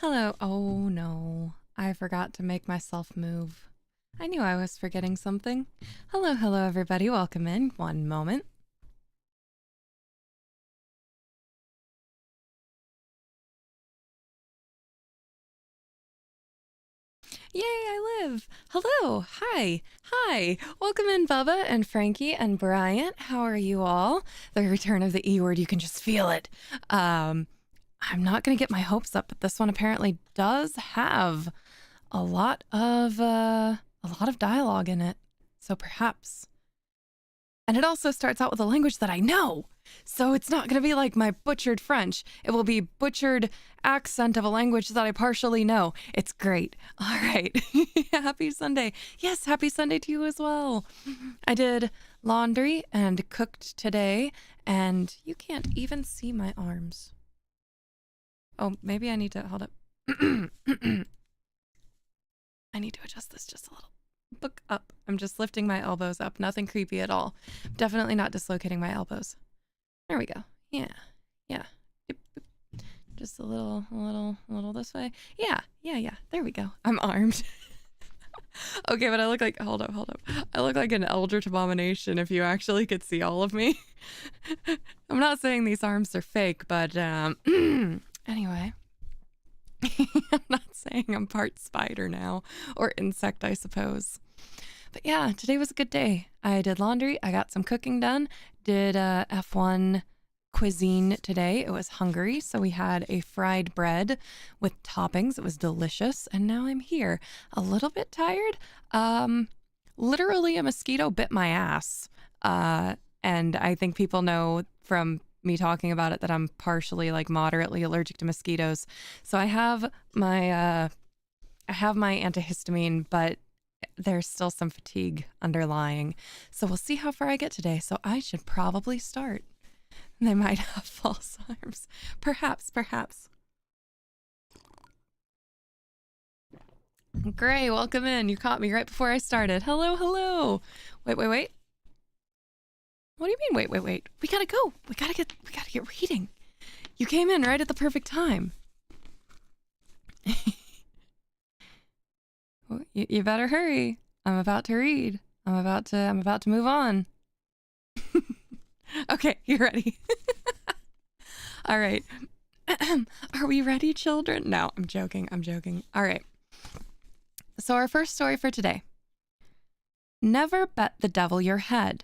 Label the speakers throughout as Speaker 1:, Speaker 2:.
Speaker 1: Hello. Oh no, I forgot to make myself move. I knew I was forgetting something. Hello, everybody. Welcome in. One moment. Yay, I live. Hello. Hi. Welcome in, Bubba and Frankie and Bryant. How are you all? The return of the E word, you can just feel it. I'm not going to get my hopes up, but this one apparently does have a lot of dialogue in it. So perhaps. And it also starts out with a language that I know. So it's not going to be like my butchered French. It will be butchered accent of a language that I partially know. It's great. All right. Happy Sunday. Yes, happy Sunday to you as well. I did laundry and cooked today, and you can't even see my arms. Oh, maybe I need to hold up. I need to adjust this just a little. Look up. I'm just lifting my elbows up. Nothing creepy at all. Definitely not dislocating my elbows. There we go. Yeah. Just a little this way. Yeah. There we go. I'm armed. Okay, but I look like, hold up. I look like an eldritch abomination if you actually could see all of me. I'm not saying these arms are fake, but anyway. I'm not saying I'm part spider now, or insect, I suppose. But yeah, today was a good day. I did laundry, I got some cooking done, did F1 cuisine today. It was Hungary, so we had a fried bread with toppings. It was delicious, and now I'm here. A little bit tired. Literally a mosquito bit my ass. And I think people know from me talking about it that I'm partially, like, moderately allergic to mosquitoes. So I have my antihistamine, but there's still some fatigue underlying. So we'll see how far I get today. So I should probably start. They might have false alarms. Perhaps. Gray, welcome in. You caught me right before I started. Hello. Wait. What do you mean, wait? We gotta go. We gotta get reading. You came in right at the perfect time. Well, you better hurry. I'm about to read. I'm about to move on. Okay, you ready? All right. Are we ready, children? No, I'm joking. All right. So our first story for today. Never bet the devil your head.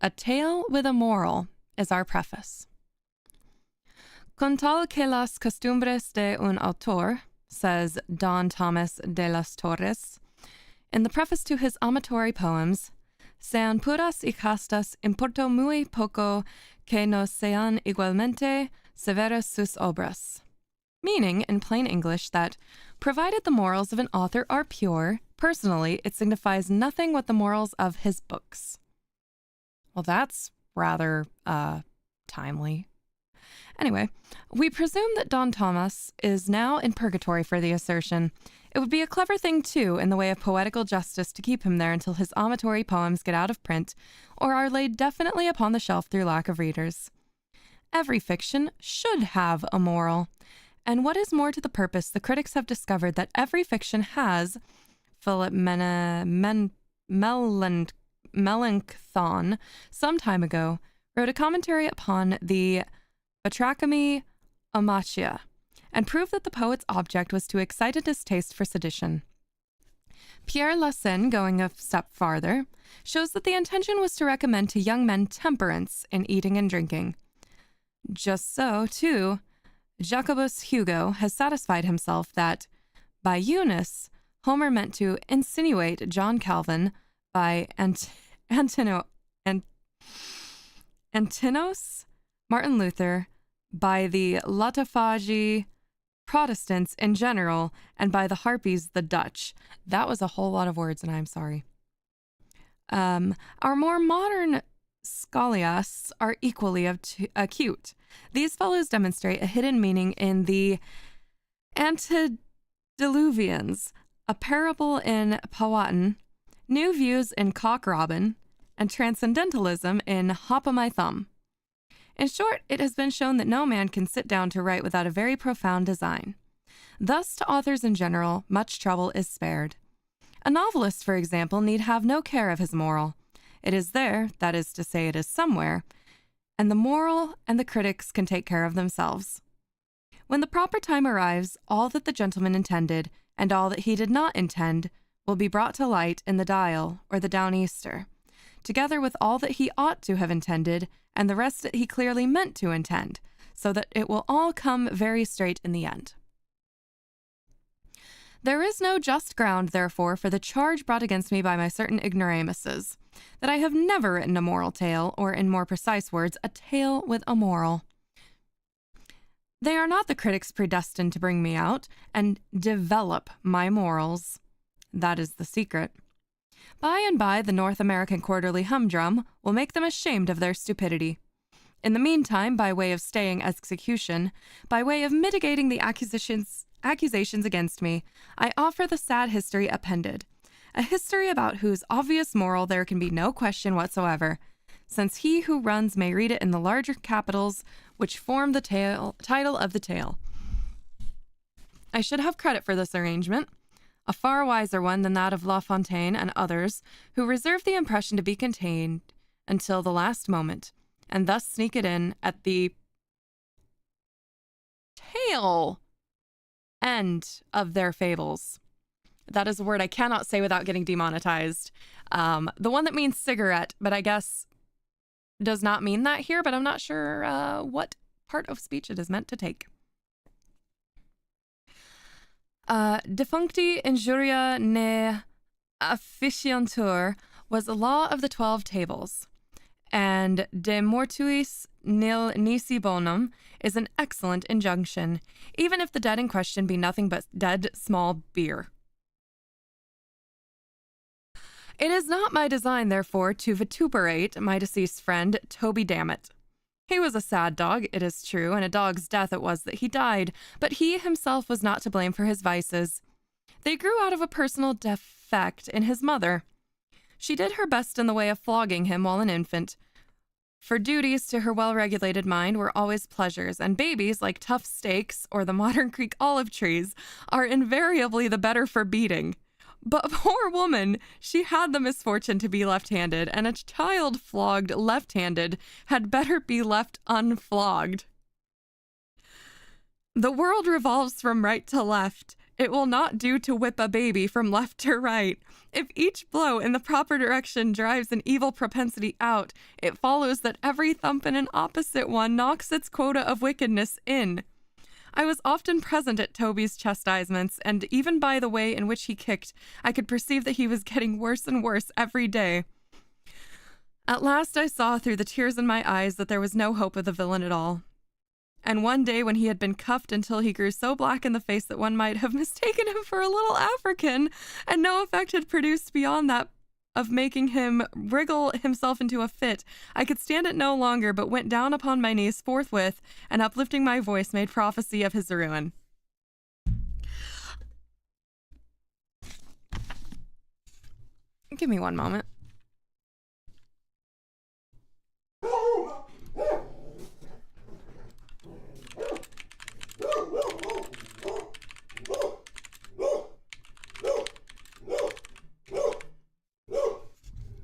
Speaker 1: A tale with a moral is our preface. Con tal que las costumbres de un autor, says Don Tomás de las Torres, in the preface to his amatory poems, sean puras y castas, importa muy poco que no sean igualmente severas sus obras. Meaning, in plain English, that provided the morals of an author are pure, personally, it signifies nothing what the morals of his books. Well, that's rather, timely. Anyway, we presume that Don Tomás is now in purgatory for the assertion. It would be a clever thing, too, in the way of poetical justice to keep him there until his amatory poems get out of print or are laid definitely upon the shelf through lack of readers. Every fiction should have a moral. And what is more to the purpose, the critics have discovered that every fiction has, Philip Melanchthon, some time ago, wrote a commentary upon the Batrachome Amachia, and proved that the poet's object was to excite a distaste for sedition. Pierre Lassen, going a step farther, shows that the intention was to recommend to young men temperance in eating and drinking. Just so, too, Jacobus Hugo has satisfied himself that, by Eunice, Homer meant to insinuate John Calvin, by Antinos, Martin Luther, by the Latafaji Protestants in general, and by the Harpies, the Dutch. That was a whole lot of words, and I'm sorry. Our more modern scholiasts are equally acute. These fellows demonstrate a hidden meaning in the Antediluvians, a parable in Powhatan, new views in Cock Robin, and transcendentalism in Hop o' My Thumb. In short, it has been shown that no man can sit down to write without a very profound design. Thus, to authors in general, much trouble is spared. A novelist, for example, need have no care of his moral. It is there, that is to say, it is somewhere, and the moral and the critics can take care of themselves. When the proper time arrives, all that the gentleman intended, and all that he did not intend, will be brought to light in the dial or the downeaster, together with all that he ought to have intended, and the rest that he clearly meant to intend, so that it will all come very straight in the end. There is no just ground, therefore, for the charge brought against me by my certain ignoramuses, that I have never written a moral tale, or in more precise words, a tale with a moral. They are not the critics predestined to bring me out and develop my morals. That is the secret. By and by, the North American Quarterly Humdrum will make them ashamed of their stupidity. In the meantime, by way of staying execution, by way of mitigating the accusations against me, I offer the sad history appended, a history about whose obvious moral there can be no question whatsoever, since he who runs may read it in the larger capitals which form the title of the tale. I should have credit for this arrangement, a far wiser one than that of La Fontaine and others, who reserve the impression to be contained until the last moment, and thus sneak it in at the tail end of their fables. That is a word I cannot say without getting demonetized. The one that means cigarette, but I guess does not mean that here, but I'm not sure what part of speech it is meant to take. Defuncti injuria ne afficiantur was a law of the 12 tables, and de mortuis nil nisi bonum is an excellent injunction, even if the dead in question be nothing but dead small beer. It is not my design, therefore, to vituperate my deceased friend, Toby Dammit. He was a sad dog, it is true, and a dog's death it was that he died, but he himself was not to blame for his vices. They grew out of a personal defect in his mother. She did her best in the way of flogging him while an infant, for duties to her well-regulated mind were always pleasures, and babies, like tough steaks or the modern Greek olive trees, are invariably the better for beating. But poor woman, she had the misfortune to be left-handed, and a child flogged left-handed had better be left unflogged. The world revolves from right to left. It will not do to whip a baby from left to right. If each blow in the proper direction drives an evil propensity out, it follows that every thump in an opposite one knocks its quota of wickedness in. I was often present at Toby's chastisements, and even by the way in which he kicked, I could perceive that he was getting worse and worse every day. At last I saw through the tears in my eyes that there was no hope of the villain at all. And one day when he had been cuffed until he grew so black in the face that one might have mistaken him for a little African, and no effect had produced beyond that of making him wriggle himself into a fit, I could stand it no longer, but went down upon my knees forthwith, and uplifting my voice made prophecy of his ruin. Give me one moment.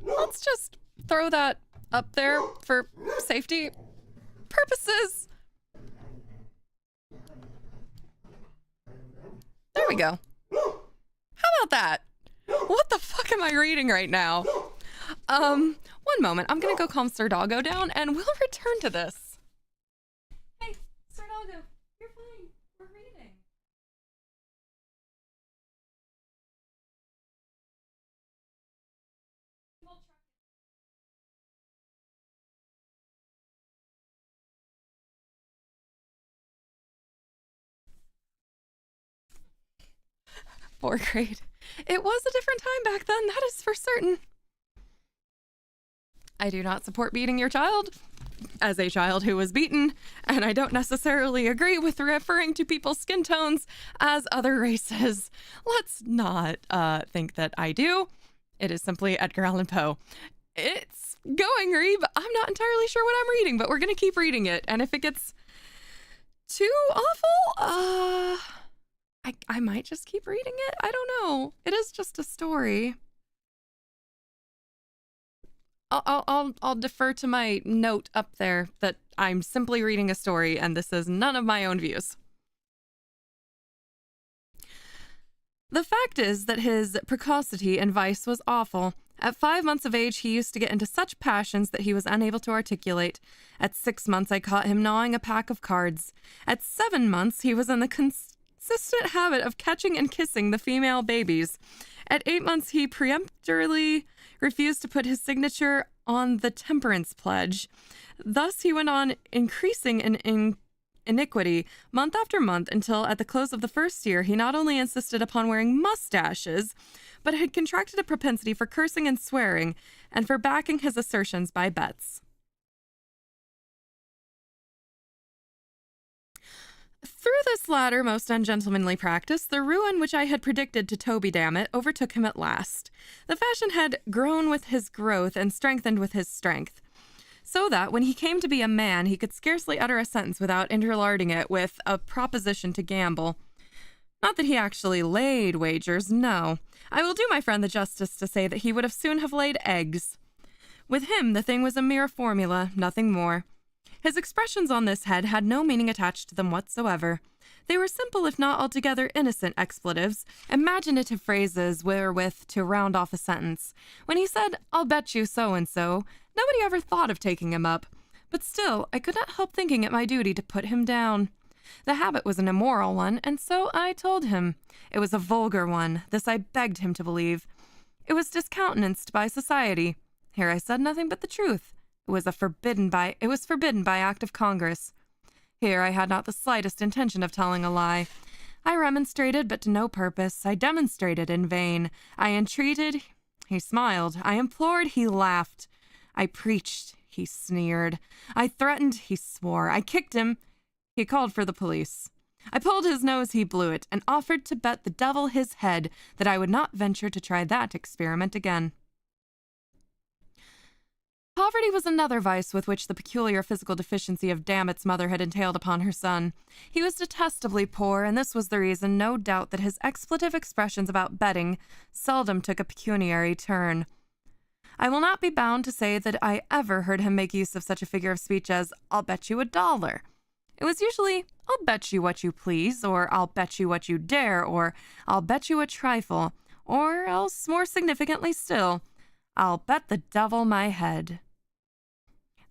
Speaker 1: Let's just throw that up there for safety purposes. There we go. How about that? What the fuck am I reading right now? One moment. I'm gonna go calm Sir Doggo down and we'll return to this. Hey, Sir Doggo, you're fine. We're reading. Fourth grade. It was a different time back then, that is for certain. I do not support beating your child as a child who was beaten, and I don't necessarily agree with referring to people's skin tones as other races. Let's not think that I do. It is simply Edgar Allan Poe. It's going, Reeb. I'm not entirely sure what I'm reading, but we're going to keep reading it, and if it gets too awful, I might just keep reading it. I don't know. It is just a story. I'll defer to my note up there that I'm simply reading a story and this is none of my own views. The fact is that his precocity and vice was awful. At 5 months of age, he used to get into such passions that he was unable to articulate. At 6 months, I caught him gnawing a pack of cards. At 7 months, he was in the consistent habit of catching and kissing the female babies. At 8 months, he peremptorily refused to put his signature on the temperance pledge. Thus, he went on increasing in iniquity month after month until at the close of the first year, he not only insisted upon wearing mustaches, but had contracted a propensity for cursing and swearing, and for backing his assertions by bets. Through this latter, most ungentlemanly practice, the ruin which I had predicted to Toby Dammit overtook him at last. The fashion had grown with his growth and strengthened with his strength, so that when he came to be a man, he could scarcely utter a sentence without interlarding it with a proposition to gamble. Not that he actually laid wagers, no. I will do my friend the justice to say that he would soon have laid eggs. With him, the thing was a mere formula, nothing more. His expressions on this head had no meaning attached to them whatsoever. They were simple, if not altogether innocent expletives, imaginative phrases wherewith to round off a sentence. When he said, "I'll bet you so-and-so," nobody ever thought of taking him up. But still, I could not help thinking it my duty to put him down. The habit was an immoral one, and so I told him. It was a vulgar one. This I begged him to believe. It was discountenanced by society. Here I said nothing but the truth. It was forbidden by act of Congress. Here I had not the slightest intention of telling a lie. I remonstrated, but to no purpose. I demonstrated in vain. I entreated, he smiled. I implored, he laughed. I preached, he sneered. I threatened, he swore. I kicked him, he called for the police. I pulled his nose, he blew it, and offered to bet the devil his head that I would not venture to try that experiment again. Poverty was another vice with which the peculiar physical deficiency of Dammit's mother had entailed upon her son. He was detestably poor, and this was the reason, no doubt, that his expletive expressions about betting seldom took a pecuniary turn. I will not be bound to say that I ever heard him make use of such a figure of speech as, "I'll bet you $1." It was usually, "I'll bet you what you please," or "I'll bet you what you dare," or "I'll bet you a trifle," or else, more significantly still, "I'll bet the devil my head."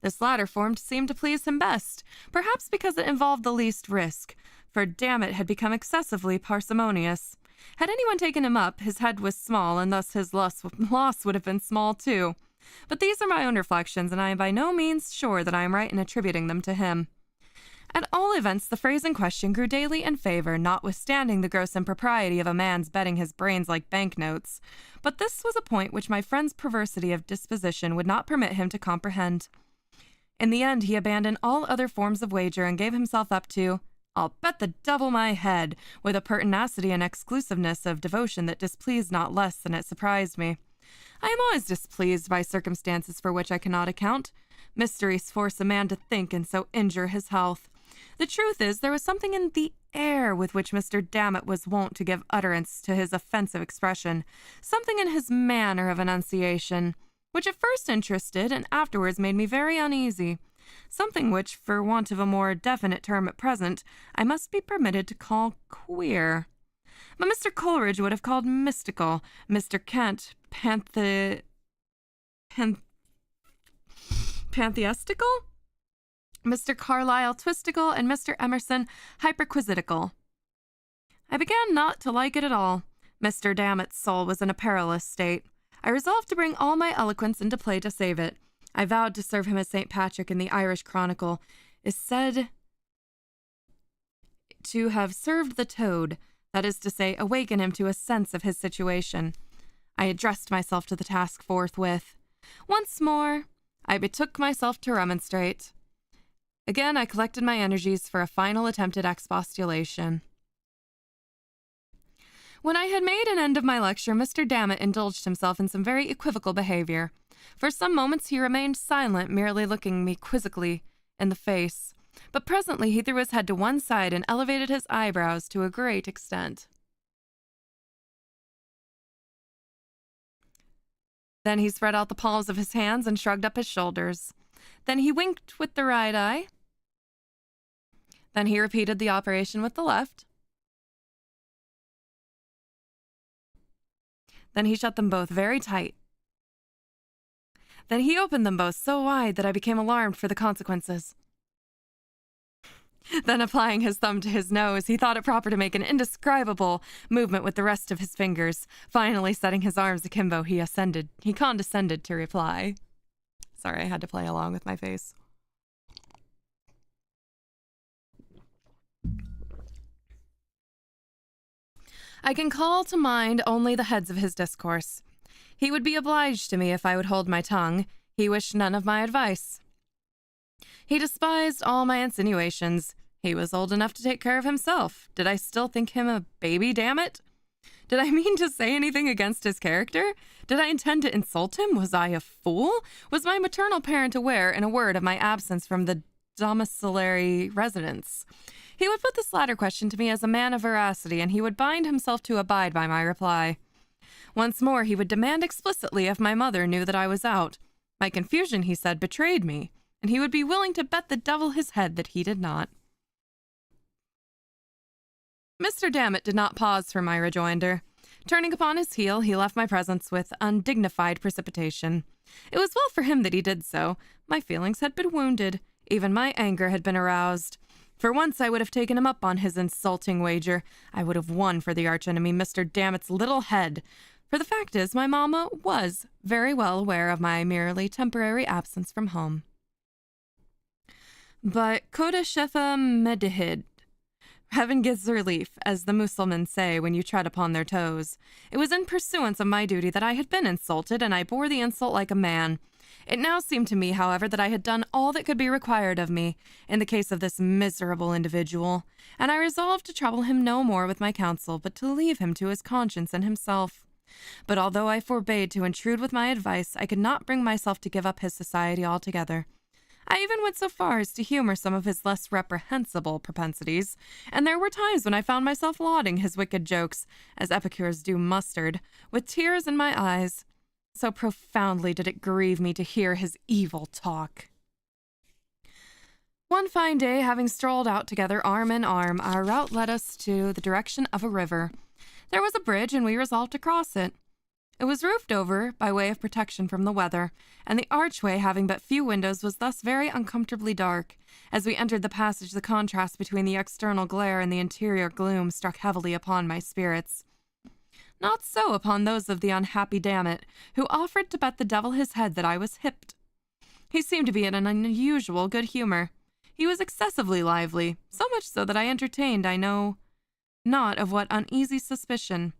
Speaker 1: This latter form seemed to please him best, perhaps because it involved the least risk, for Dammit had become excessively parsimonious. Had anyone taken him up, his head was small, and thus his loss would have been small too. But these are my own reflections, and I am by no means sure that I am right in attributing them to him. At all events, the phrase in question grew daily in favor, notwithstanding the gross impropriety of a man's betting his brains like banknotes. But this was a point which my friend's perversity of disposition would not permit him to comprehend. In the end, he abandoned all other forms of wager and gave himself up to, "I'll bet the devil my head," with a pertinacity and exclusiveness of devotion that displeased not less than it surprised me. I am always displeased by circumstances for which I cannot account. Mysteries force a man to think and so injure his health. The truth is, there was something in the air with which Mr. Dammit was wont to give utterance to his offensive expression, something in his manner of enunciation, which at first interested and afterwards made me very uneasy, something which, for want of a more definite term at present, I must be permitted to call queer. But Mr. Coleridge would have called mystical, Mr. Kent pantheistical, Mr. Carlyle twistical, and Mr. Emerson hyperquisitical. I began not to like it at all. Mr. Dammit's soul was in a perilous state. I resolved to bring all my eloquence into play to save it. I vowed to serve him as St. Patrick in the Irish Chronicle is said to have served the toad, that is to say, awaken him to a sense of his situation. I addressed myself to the task forthwith. Once more, I betook myself to remonstrate. Again, I collected my energies for a final attempt at expostulation. When I had made an end of my lecture, Mr. Dammit indulged himself in some very equivocal behavior. For some moments he remained silent, merely looking me quizzically in the face. But presently he threw his head to one side and elevated his eyebrows to a great extent. Then he spread out the palms of his hands and shrugged up his shoulders. Then he winked with the right eye. Then he repeated the operation with the left. Then he shut them both very tight. Then he opened them both so wide that I became alarmed for the consequences. Then, applying his thumb to his nose, he thought it proper to make an indescribable movement with the rest of his fingers. Finally, setting his arms akimbo, he condescended to reply. Sorry, I had to play along with my face. I can call to mind only the heads of his discourse. He would be obliged to me if I would hold my tongue. He wished none of my advice. He despised all my insinuations. He was old enough to take care of himself. Did I still think him a baby, damn it? Did I mean to say anything against his character? Did I intend to insult him? Was I a fool? Was my maternal parent aware, in a word, of my absence from the domiciliary residence? He would put this latter question to me as a man of veracity, and he would bind himself to abide by my reply. Once more, he would demand explicitly if my mother knew that I was out. My confusion, he said, betrayed me, and he would be willing to bet the devil his head that he did not. Mr. Dammit did not pause for my rejoinder. Turning upon his heel, he left my presence with undignified precipitation. It was well for him that he did so. My feelings had been wounded. Even my anger had been aroused. For once I would have taken him up on his insulting wager. I would have won for the archenemy Mr. Dammit's little head. For the fact is, my mamma was very well aware of my merely temporary absence from home. But Koda Shefa Medihid. Heaven gives relief, as the Mussulmans say when you tread upon their toes. It was in pursuance of my duty that I had been insulted, and I bore the insult like a man. It now seemed to me, however, that I had done all that could be required of me in the case of this miserable individual, and I resolved to trouble him no more with my counsel, but to leave him to his conscience and himself. But although I forbade to intrude with my advice, I could not bring myself to give up his society altogether. I even went so far as to humor some of his less reprehensible propensities, and there were times when I found myself lauding his wicked jokes, as epicures do mustard, with tears in my eyes. So profoundly did it grieve me to hear his evil talk. One fine day, having strolled out together arm in arm, our route led us to the direction of a river. There was a bridge, and we resolved to cross it. It was roofed over by way of protection from the weather, and the archway, having but few windows, was thus very uncomfortably dark. As we entered the passage, the contrast between the external glare and the interior gloom struck heavily upon my spirits. Not so upon those of the unhappy Dammit, who offered to bet the devil his head that I was hipped. He seemed to be in an unusual good humor. He was excessively lively, so much so that I entertained, I know not of what uneasy suspicion.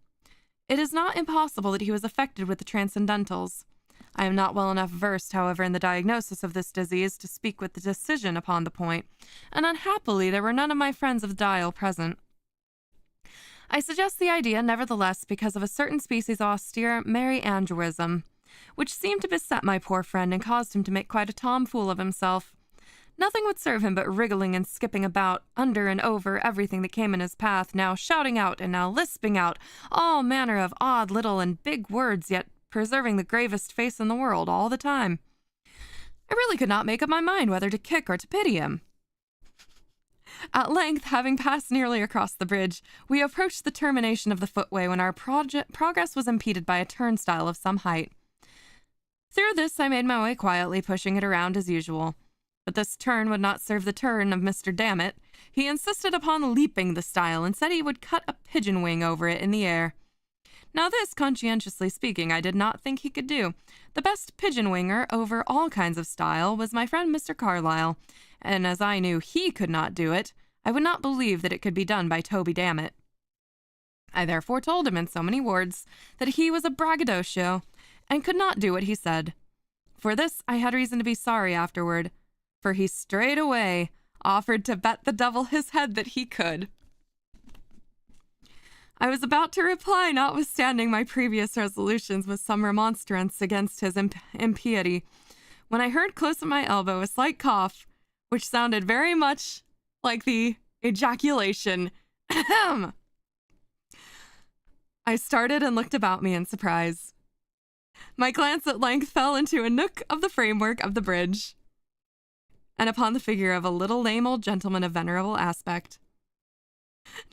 Speaker 1: It is not impossible that he was affected with the transcendentals. I am not well enough versed, however, in the diagnosis of this disease to speak with decision upon the point, and unhappily there were none of my friends of the dial present. I suggest the idea, nevertheless, because of a certain species of austere Mary-Andrewism, which seemed to beset my poor friend and caused him to make quite a tomfool of himself. Nothing would serve him but wriggling and skipping about under and over everything that came in his path, now shouting out and now lisping out all manner of odd little and big words, yet preserving the gravest face in the world all the time. I really could not make up my mind whether to kick or to pity him. At length, having passed nearly across the bridge, we approached the termination of the footway when our progress was impeded by a turnstile of some height. Through this I made my way quietly, pushing it around as usual. But this turn would not serve the turn of Mr. Dammit. He insisted upon leaping the stile and said he would cut a pigeon wing over it in the air. Now this, conscientiously speaking, I did not think he could do. The best pigeon winger over all kinds of style was my friend Mr. Carlyle, and as I knew he could not do it, I would not believe that it could be done by Toby Dammit. I therefore told him in so many words that he was a braggadocio, and could not do what he said. For this I had reason to be sorry afterward, for he straightway offered to bet the devil his head that he could. I was about to reply, notwithstanding my previous resolutions, with some remonstrance against his impiety, when I heard close at my elbow a slight cough, which sounded very much like the ejaculation. Ahem. I started and looked about me in surprise. My glance at length fell into a nook of the framework of the bridge, and upon the figure of a little lame old gentleman of venerable aspect.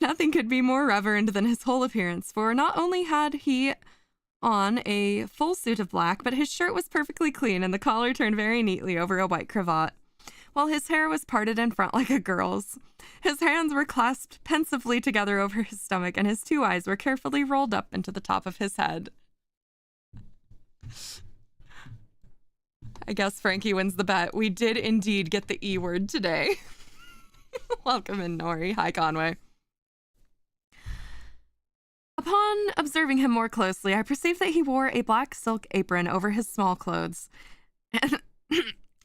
Speaker 1: Nothing could be more reverend than his whole appearance, for not only had he on a full suit of black, but his shirt was perfectly clean and the collar turned very neatly over a white cravat, while his hair was parted in front like a girl's. His hands were clasped pensively together over his stomach, and his 2 eyes were carefully rolled up into the top of his head. I guess Frankie wins the bet. We did indeed get the E word today. Welcome in, Nori. Hi, Conway. Upon observing him more closely, I perceived that he wore a black silk apron over his small clothes.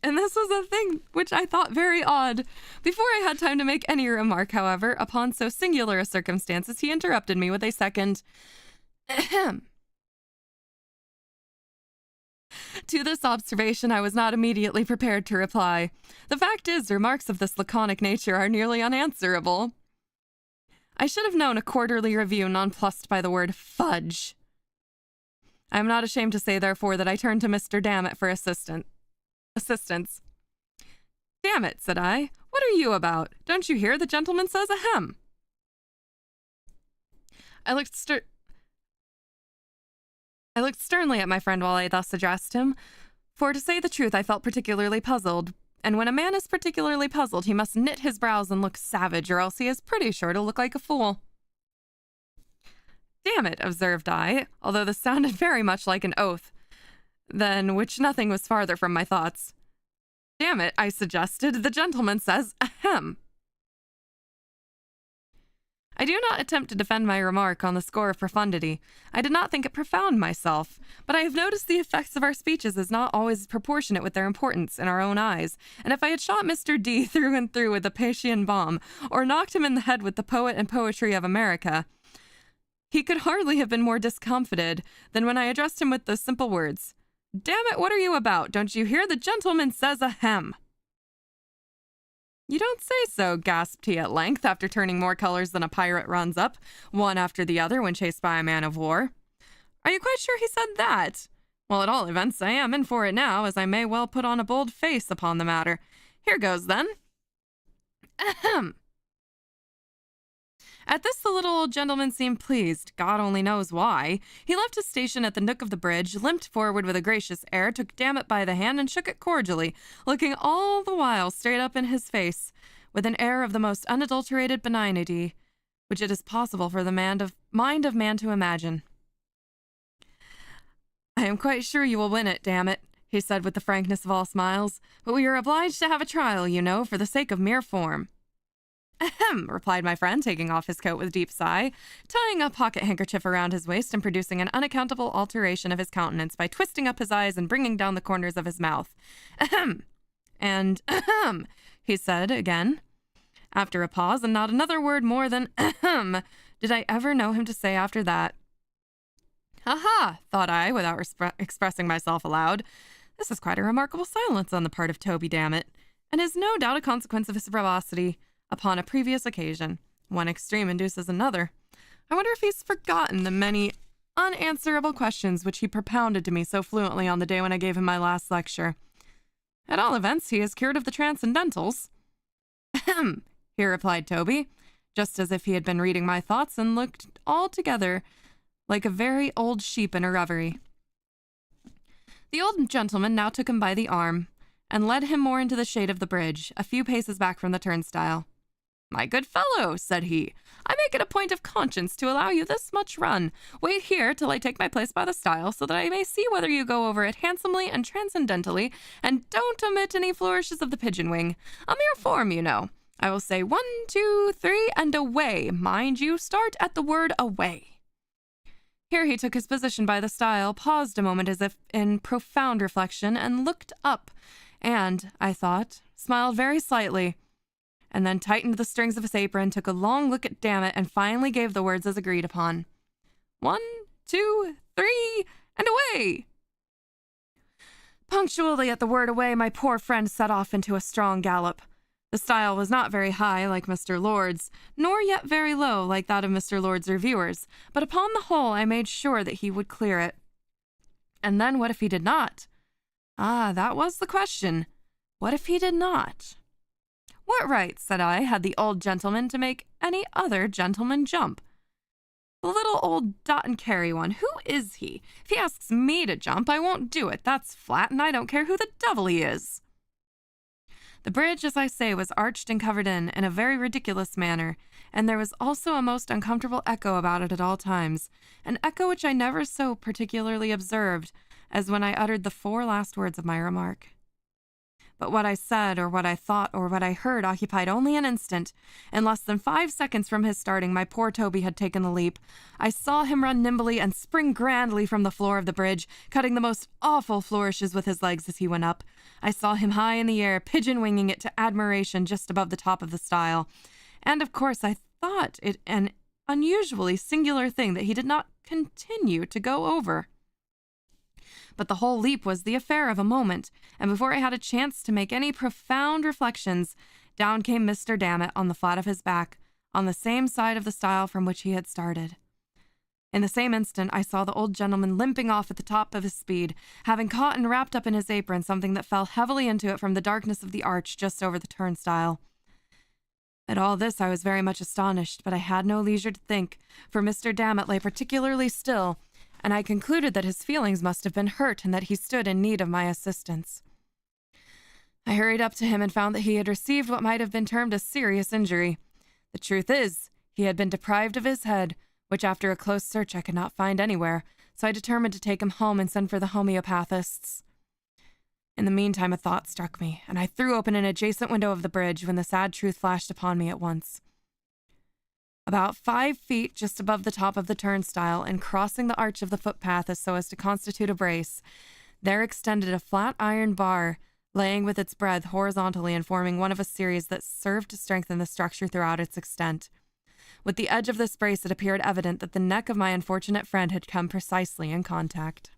Speaker 1: And this was a thing which I thought very odd. Before I had time to make any remark, however, upon so singular a circumstances, he interrupted me with a second ahem. To this observation, I was not immediately prepared to reply. The fact is, remarks of this laconic nature are nearly unanswerable. I should have known a quarterly review nonplussed by the word fudge. I am not ashamed to say, therefore, that I turned to Mr. Dammit for assistance. Damn it, said I. What are you about? Don't you hear the gentleman says ahem? I looked sternly at my friend while I thus addressed him, for to say the truth, I felt particularly puzzled. And when a man is particularly puzzled, he must knit his brows and look savage, or else he is pretty sure to look like a fool. Damn it, observed I, although this sounded very much like an oath, than which nothing was farther from my thoughts. Damn it, I suggested, the gentleman says ahem. I do not attempt to defend my remark on the score of profundity. I did not think it profound myself, but I have noticed the effects of our speeches is not always proportionate with their importance in our own eyes, and if I had shot Mr. D through and through with the Pacian bomb, or knocked him in the head with the poet and poetry of America, he could hardly have been more discomfited than when I addressed him with those simple words. Damn it, what are you about? Don't you hear the gentleman says ahem? You don't say so, gasped he at length, after turning more colors than a pirate runs up, one after the other when chased by a man of war. Are you quite sure he said that? Well, at all events, I am in for it now, as I may well put on a bold face upon the matter. Here goes, then. Ahem. At this, the little old gentleman seemed pleased. God only knows why. He left his station at the nook of the bridge, limped forward with a gracious air, took Dammit by the hand, and shook it cordially, looking all the while straight up in his face, with an air of the most unadulterated benignity, which it is possible for the mind of man to imagine. I am quite sure you will win it, Dammit, he said with the frankness of all smiles, but we are obliged to have a trial, you know, for the sake of mere form. Ahem, replied my friend, taking off his coat with a deep sigh, tying a pocket handkerchief around his waist and producing an unaccountable alteration of his countenance by twisting up his eyes and bringing down the corners of his mouth. Ahem, and ahem, he said again, after a pause, and not another word more than ahem did I ever know him to say after that. Aha, thought I, without expressing myself aloud. This is quite a remarkable silence on the part of Toby Dammit, and is no doubt a consequence of his verbosity upon a previous occasion. One extreme induces another. I wonder if he's forgotten the many unanswerable questions which he propounded to me so fluently on the day when I gave him my last lecture. At all events, he is cured of the transcendentals. Ahem, here replied Toby, just as if he had been reading my thoughts and looked altogether like a very old sheep in a reverie. The old gentleman now took him by the arm and led him more into the shade of the bridge, a few paces back from the turnstile. My good fellow, said he, I make it a point of conscience to allow you this much run. Wait here till I take my place by the stile, so that I may see whether you go over it handsomely and transcendentally, and don't omit any flourishes of the pigeon wing. A mere form, you know. I will say 1, 2, 3, and away. Mind you, start at the word away. Here he took his position by the stile, paused a moment as if in profound reflection, and looked up, and, I thought, smiled very slightly, and then tightened the strings of his apron, took a long look at Dammit, and finally gave the words as agreed upon. 1, 2, 3, and away! Punctually at the word away, my poor friend set off into a strong gallop. The stile was not very high like Mr. Lord's, nor yet very low like that of Mr. Lord's reviewers, but upon the whole I made sure that he would clear it. And then what if he did not? Ah, that was the question. What if he did not? What right, said I, had the old gentleman to make any other gentleman jump? The little old dot-and-carry one, who is he? If he asks me to jump, I won't do it. That's flat, and I don't care who the devil he is. The bridge, as I say, was arched and covered in a very ridiculous manner, and there was also a most uncomfortable echo about it at all times, an echo which I never so particularly observed as when I uttered the 4 last words of my remark. But what I said, or what I thought, or what I heard occupied only an instant. In less than 5 seconds from his starting, my poor Toby had taken the leap. I saw him run nimbly and spring grandly from the floor of the bridge, cutting the most awful flourishes with his legs as he went up. I saw him high in the air, pigeon-winging it to admiration just above the top of the stile. And, of course, I thought it an unusually singular thing that he did not continue to go over. But the whole leap was the affair of a moment, and before I had a chance to make any profound reflections, down came Mr. Dammit on the flat of his back, on the same side of the stile from which he had started. In the same instant, I saw the old gentleman limping off at the top of his speed, having caught and wrapped up in his apron something that fell heavily into it from the darkness of the arch just over the turnstile. At all this I was very much astonished, but I had no leisure to think, for Mr. Dammit lay particularly still, and I concluded that his feelings must have been hurt and that he stood in need of my assistance. I hurried up to him and found that he had received what might have been termed a serious injury. The truth is, he had been deprived of his head, which after a close search I could not find anywhere, so I determined to take him home and send for the homeopathists. In the meantime a thought struck me, and I threw open an adjacent window of the bridge when the sad truth flashed upon me at once. About 5 feet just above the top of the turnstile and crossing the arch of the footpath as so as to constitute a brace, there extended a flat iron bar, laying with its breadth horizontally and forming one of a series that served to strengthen the structure throughout its extent. With the edge of this brace it appeared evident that the neck of my unfortunate friend had come precisely in contact.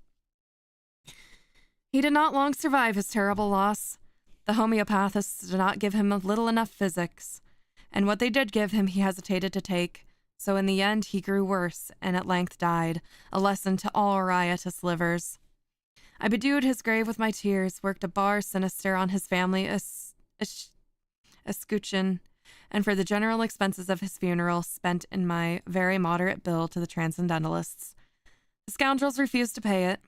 Speaker 1: He did not long survive his terrible loss. The homeopathists did not give him little enough physics, and what they did give him he hesitated to take, so in the end he grew worse, and at length died, a lesson to all riotous livers. I bedewed his grave with my tears, worked a bar sinister on his family escutcheon, and for the general expenses of his funeral spent in my very moderate bill to the Transcendentalists. The scoundrels refused to pay it,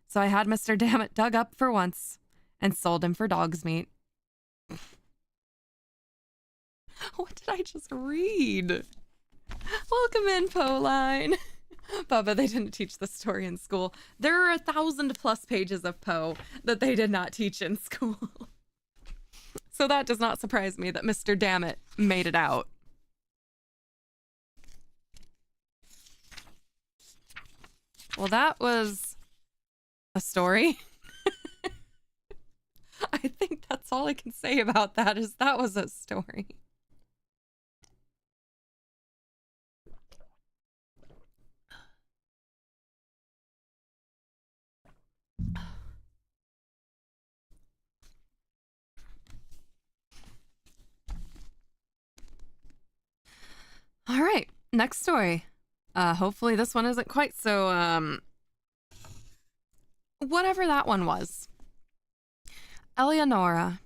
Speaker 1: so I had Mr. Dammit dug up for once, and sold him for dog's meat. What did I just read? Welcome in, Poe-line. Bubba, they didn't teach this story in school. There are 1,000+ pages of Poe that they did not teach in school. So that does not surprise me that Mr. Dammit made it out. Well, that was a story. I think that's all I can say about that, is that was a story. All right, next story. Hopefully this one isn't quite so, whatever that one was. Eleonora.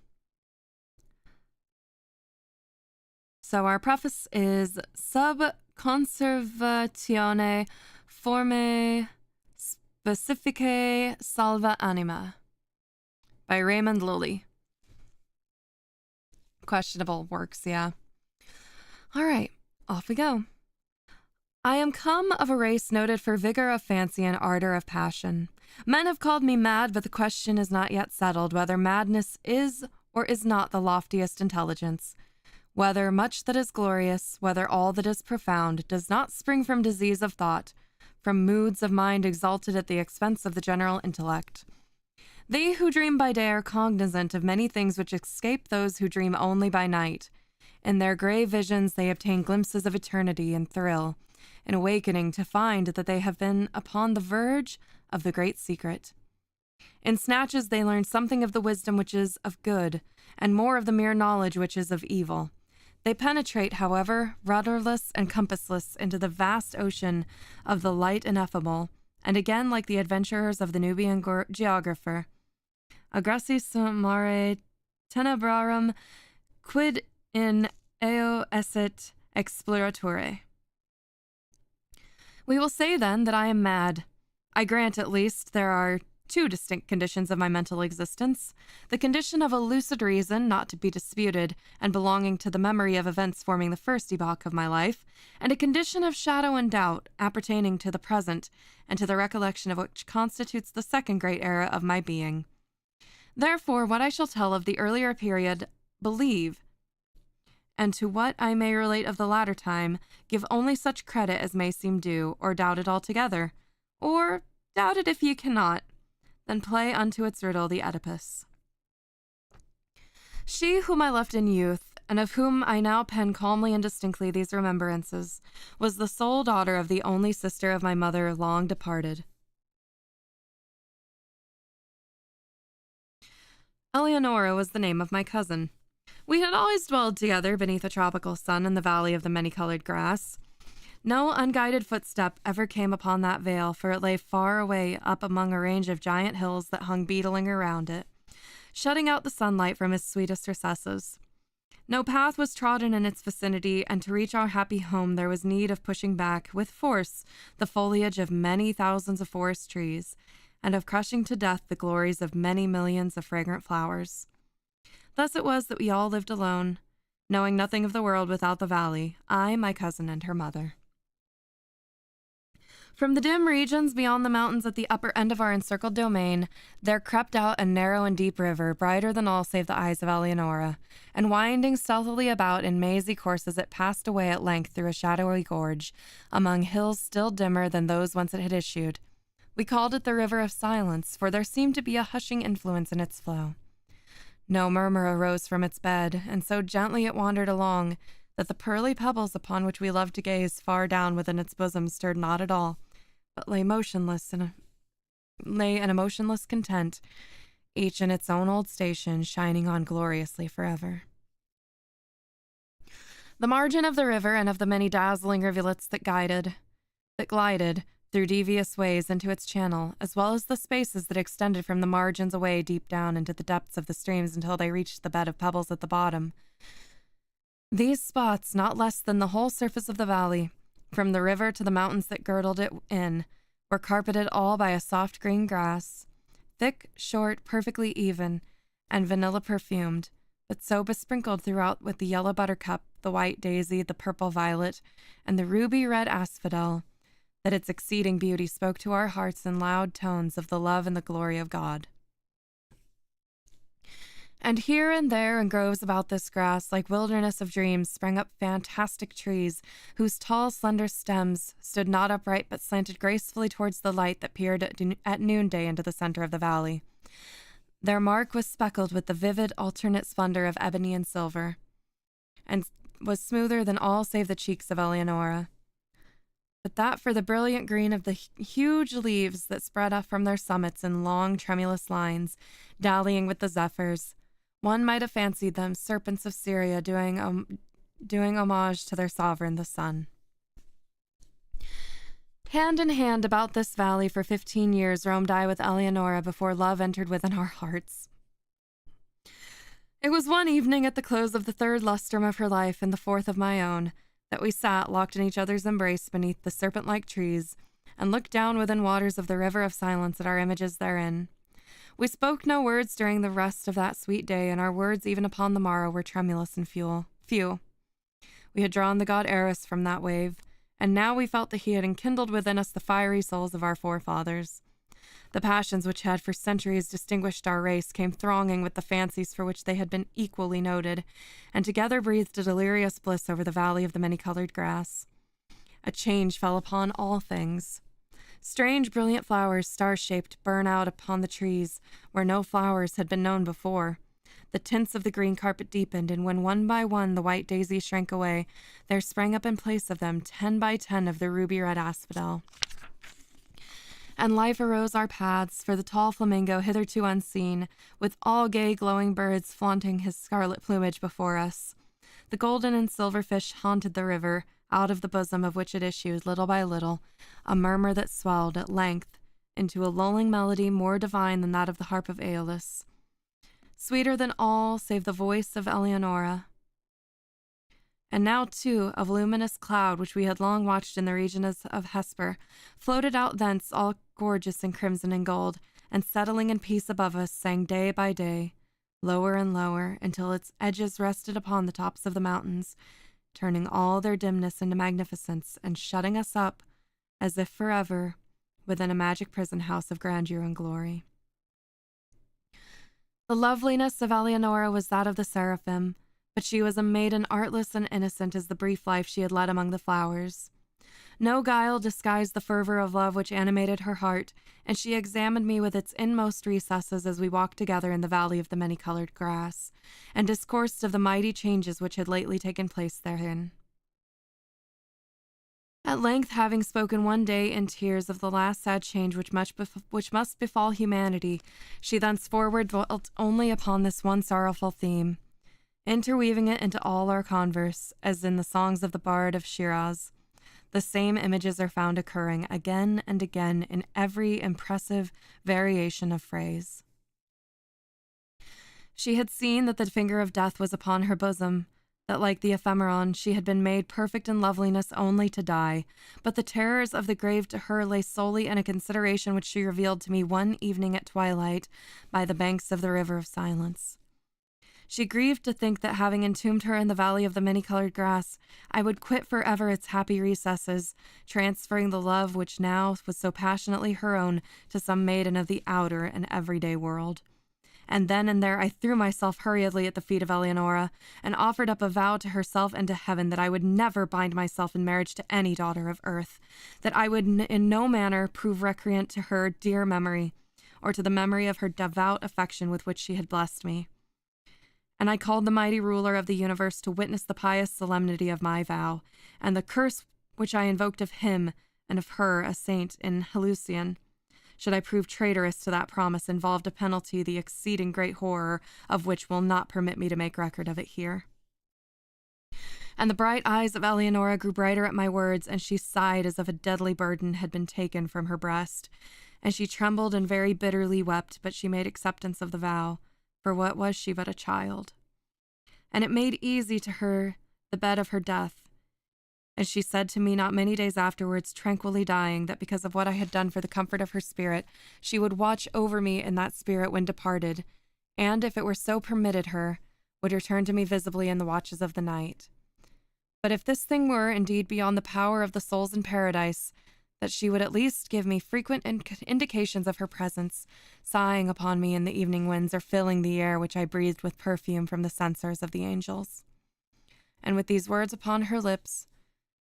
Speaker 1: So our preface is sub conservatione forme specificae salva anima by Raymond Lilly. Questionable works, yeah. All right, off we go. I am come of a race noted for vigor of fancy and ardor of passion. Men have called me mad, but the question is not yet settled whether madness is or is not the loftiest intelligence, whether much that is glorious, whether all that is profound, does not spring from disease of thought, from moods of mind exalted at the expense of the general intellect. They who dream by day are cognizant of many things which escape those who dream only by night. In their grey visions they obtain glimpses of eternity and thrill, in awakening to find that they have been upon the verge of the great secret. In snatches they learn something of the wisdom which is of good, and more of the mere knowledge which is of evil. They penetrate, however, rudderless and compassless into the vast ocean of the light ineffable, and again, like the adventurers of the Nubian geographer, agressis mare tenebrarum quid in eo esset exploratore. We will say, then, that I am mad. I grant, at least, there are two distinct conditions of my mental existence: the condition of a lucid reason, not to be disputed, and belonging to the memory of events forming the first epoch of my life, and a condition of shadow and doubt, appertaining to the present, and to the recollection of which constitutes the second great era of my being. Therefore, what I shall tell of the earlier period, believe, and to what I may relate of the latter time, give only such credit as may seem due, or doubt it altogether, or doubt it if ye cannot. Then play unto its riddle the Oedipus. She whom I left in youth, and of whom I now pen calmly and distinctly these remembrances, was the sole daughter of the only sister of my mother long departed. Eleonora was the name of my cousin. We had always dwelled together beneath a tropical sun in the valley of the many-colored grass. No unguided footstep ever came upon that vale, for it lay far away up among a range of giant hills that hung beetling around it, shutting out the sunlight from its sweetest recesses. No path was trodden in its vicinity, and to reach our happy home there was need of pushing back, with force, the foliage of many thousands of forest trees, and of crushing to death the glories of many millions of fragrant flowers. Thus it was that we all lived alone, knowing nothing of the world without the valley, I, my cousin, and her mother. From the dim regions beyond the mountains at the upper end of our encircled domain, there crept out a narrow and deep river, brighter than all save the eyes of Eleonora, and winding stealthily about in mazy courses it passed away at length through a shadowy gorge, among hills still dimmer than those whence it had issued. We called it the River of Silence, for there seemed to be a hushing influence in its flow. No murmur arose from its bed, and so gently it wandered along that the pearly pebbles upon which we loved to gaze far down within its bosom stirred not at all, but lay in a motionless content, each in its own old station, shining on gloriously forever. The margin of the river and of the many dazzling rivulets that glided through devious ways into its channel, as well as the spaces that extended from the margins away deep down into the depths of the streams until they reached the bed of pebbles at the bottom. These spots, not less than the whole surface of the valley, from the river to the mountains that girdled it in, were carpeted all by a soft green grass, thick, short, perfectly even, and vanilla perfumed, but so besprinkled throughout with the yellow buttercup, the white daisy, the purple violet, and the ruby red asphodel, that its exceeding beauty spoke to our hearts in loud tones of the love and the glory of God. And here and there in groves about this grass, like wilderness of dreams, sprang up fantastic trees, whose tall, slender stems stood not upright but slanted gracefully towards the light that peered at noonday into the center of the valley. Their mark was speckled with the vivid, alternate splendor of ebony and silver, and was smoother than all save the cheeks of Eleonora. But that for the brilliant green of the huge leaves that spread up from their summits in long, tremulous lines, dallying with the zephyrs, one might have fancied them serpents of Syria doing homage to their sovereign, the sun. Hand in hand about this valley for 15 years roamed I with Eleonora before love entered within our hearts. It was one evening at the close of the third lustrum of her life and the fourth of my own that we sat locked in each other's embrace beneath the serpent-like trees and looked down within waters of the river of silence at our images therein. We spoke no words during the rest of that sweet day, and our words even upon the morrow were tremulous and few. We had drawn the god Eros from that wave, and now we felt that he had enkindled within us the fiery souls of our forefathers. The passions which had for centuries distinguished our race came thronging with the fancies for which they had been equally noted, and together breathed a delirious bliss over the valley of the many-colored grass. A change fell upon all things. Strange, brilliant flowers, star-shaped, burn out upon the trees where no flowers had been known before. The tints of the green carpet deepened, and when one by one the white daisies shrank away, there sprang up in place of them 10 by 10 of the ruby red asphodel. And life arose our paths for the tall flamingo hitherto unseen, with all gay glowing birds flaunting his scarlet plumage before us. The golden and silver fish haunted the river, out of the bosom of which it issued, little by little, a murmur that swelled at length into a lulling melody more divine than that of the harp of Aeolus, sweeter than all save the voice of Eleonora. And now, too, a voluminous cloud, which we had long watched in the region of Hesper, floated out thence all gorgeous in crimson and gold, and settling in peace above us, sang day by day, lower and lower, until its edges rested upon the tops of the mountains, turning all their dimness into magnificence, and shutting us up, as if forever, within a magic prison house of grandeur and glory. The loveliness of Eleonora was that of the seraphim, but she was a maiden artless and innocent as the brief life she had led among the flowers. No guile disguised the fervor of love which animated her heart, and she examined me with its inmost recesses as we walked together in the valley of the many-colored grass, and discoursed of the mighty changes which had lately taken place therein. At length, having spoken one day in tears of the last sad change which must befall humanity, she thenceforward dwelt only upon this one sorrowful theme, interweaving it into all our converse, as in the songs of the bard of Shiraz. The same images are found occurring again and again in every impressive variation of phrase. She had seen that the finger of death was upon her bosom, that like the ephemeron she had been made perfect in loveliness only to die, but the terrors of the grave to her lay solely in a consideration which she revealed to me one evening at twilight by the banks of the river of silence. She grieved to think that having entombed her in the valley of the many-colored grass, I would quit forever its happy recesses, transferring the love which now was so passionately her own to some maiden of the outer and everyday world. And then and there I threw myself hurriedly at the feet of Eleonora, and offered up a vow to herself and to heaven that I would never bind myself in marriage to any daughter of earth, that I would in no manner prove recreant to her dear memory, or to the memory of her devout affection with which she had blessed me. And I called the mighty ruler of the universe to witness the pious solemnity of my vow, and the curse which I invoked of him and of her, a saint in Helusion, should I prove traitorous to that promise, involved a penalty the exceeding great horror of which will not permit me to make record of it here. And the bright eyes of Eleonora grew brighter at my words, and she sighed as if a deadly burden had been taken from her breast, and she trembled and very bitterly wept, but she made acceptance of the vow, for what was she but a child? And it made easy to her the bed of her death. And she said to me not many days afterwards, tranquilly dying, that because of what I had done for the comfort of her spirit, she would watch over me in that spirit when departed, and, if it were so permitted her, would return to me visibly in the watches of the night. But if this thing were indeed beyond the power of the souls in paradise, that she would at least give me frequent indications of her presence, sighing upon me in the evening winds, or filling the air which I breathed with perfume from the censers of the angels. And with these words upon her lips,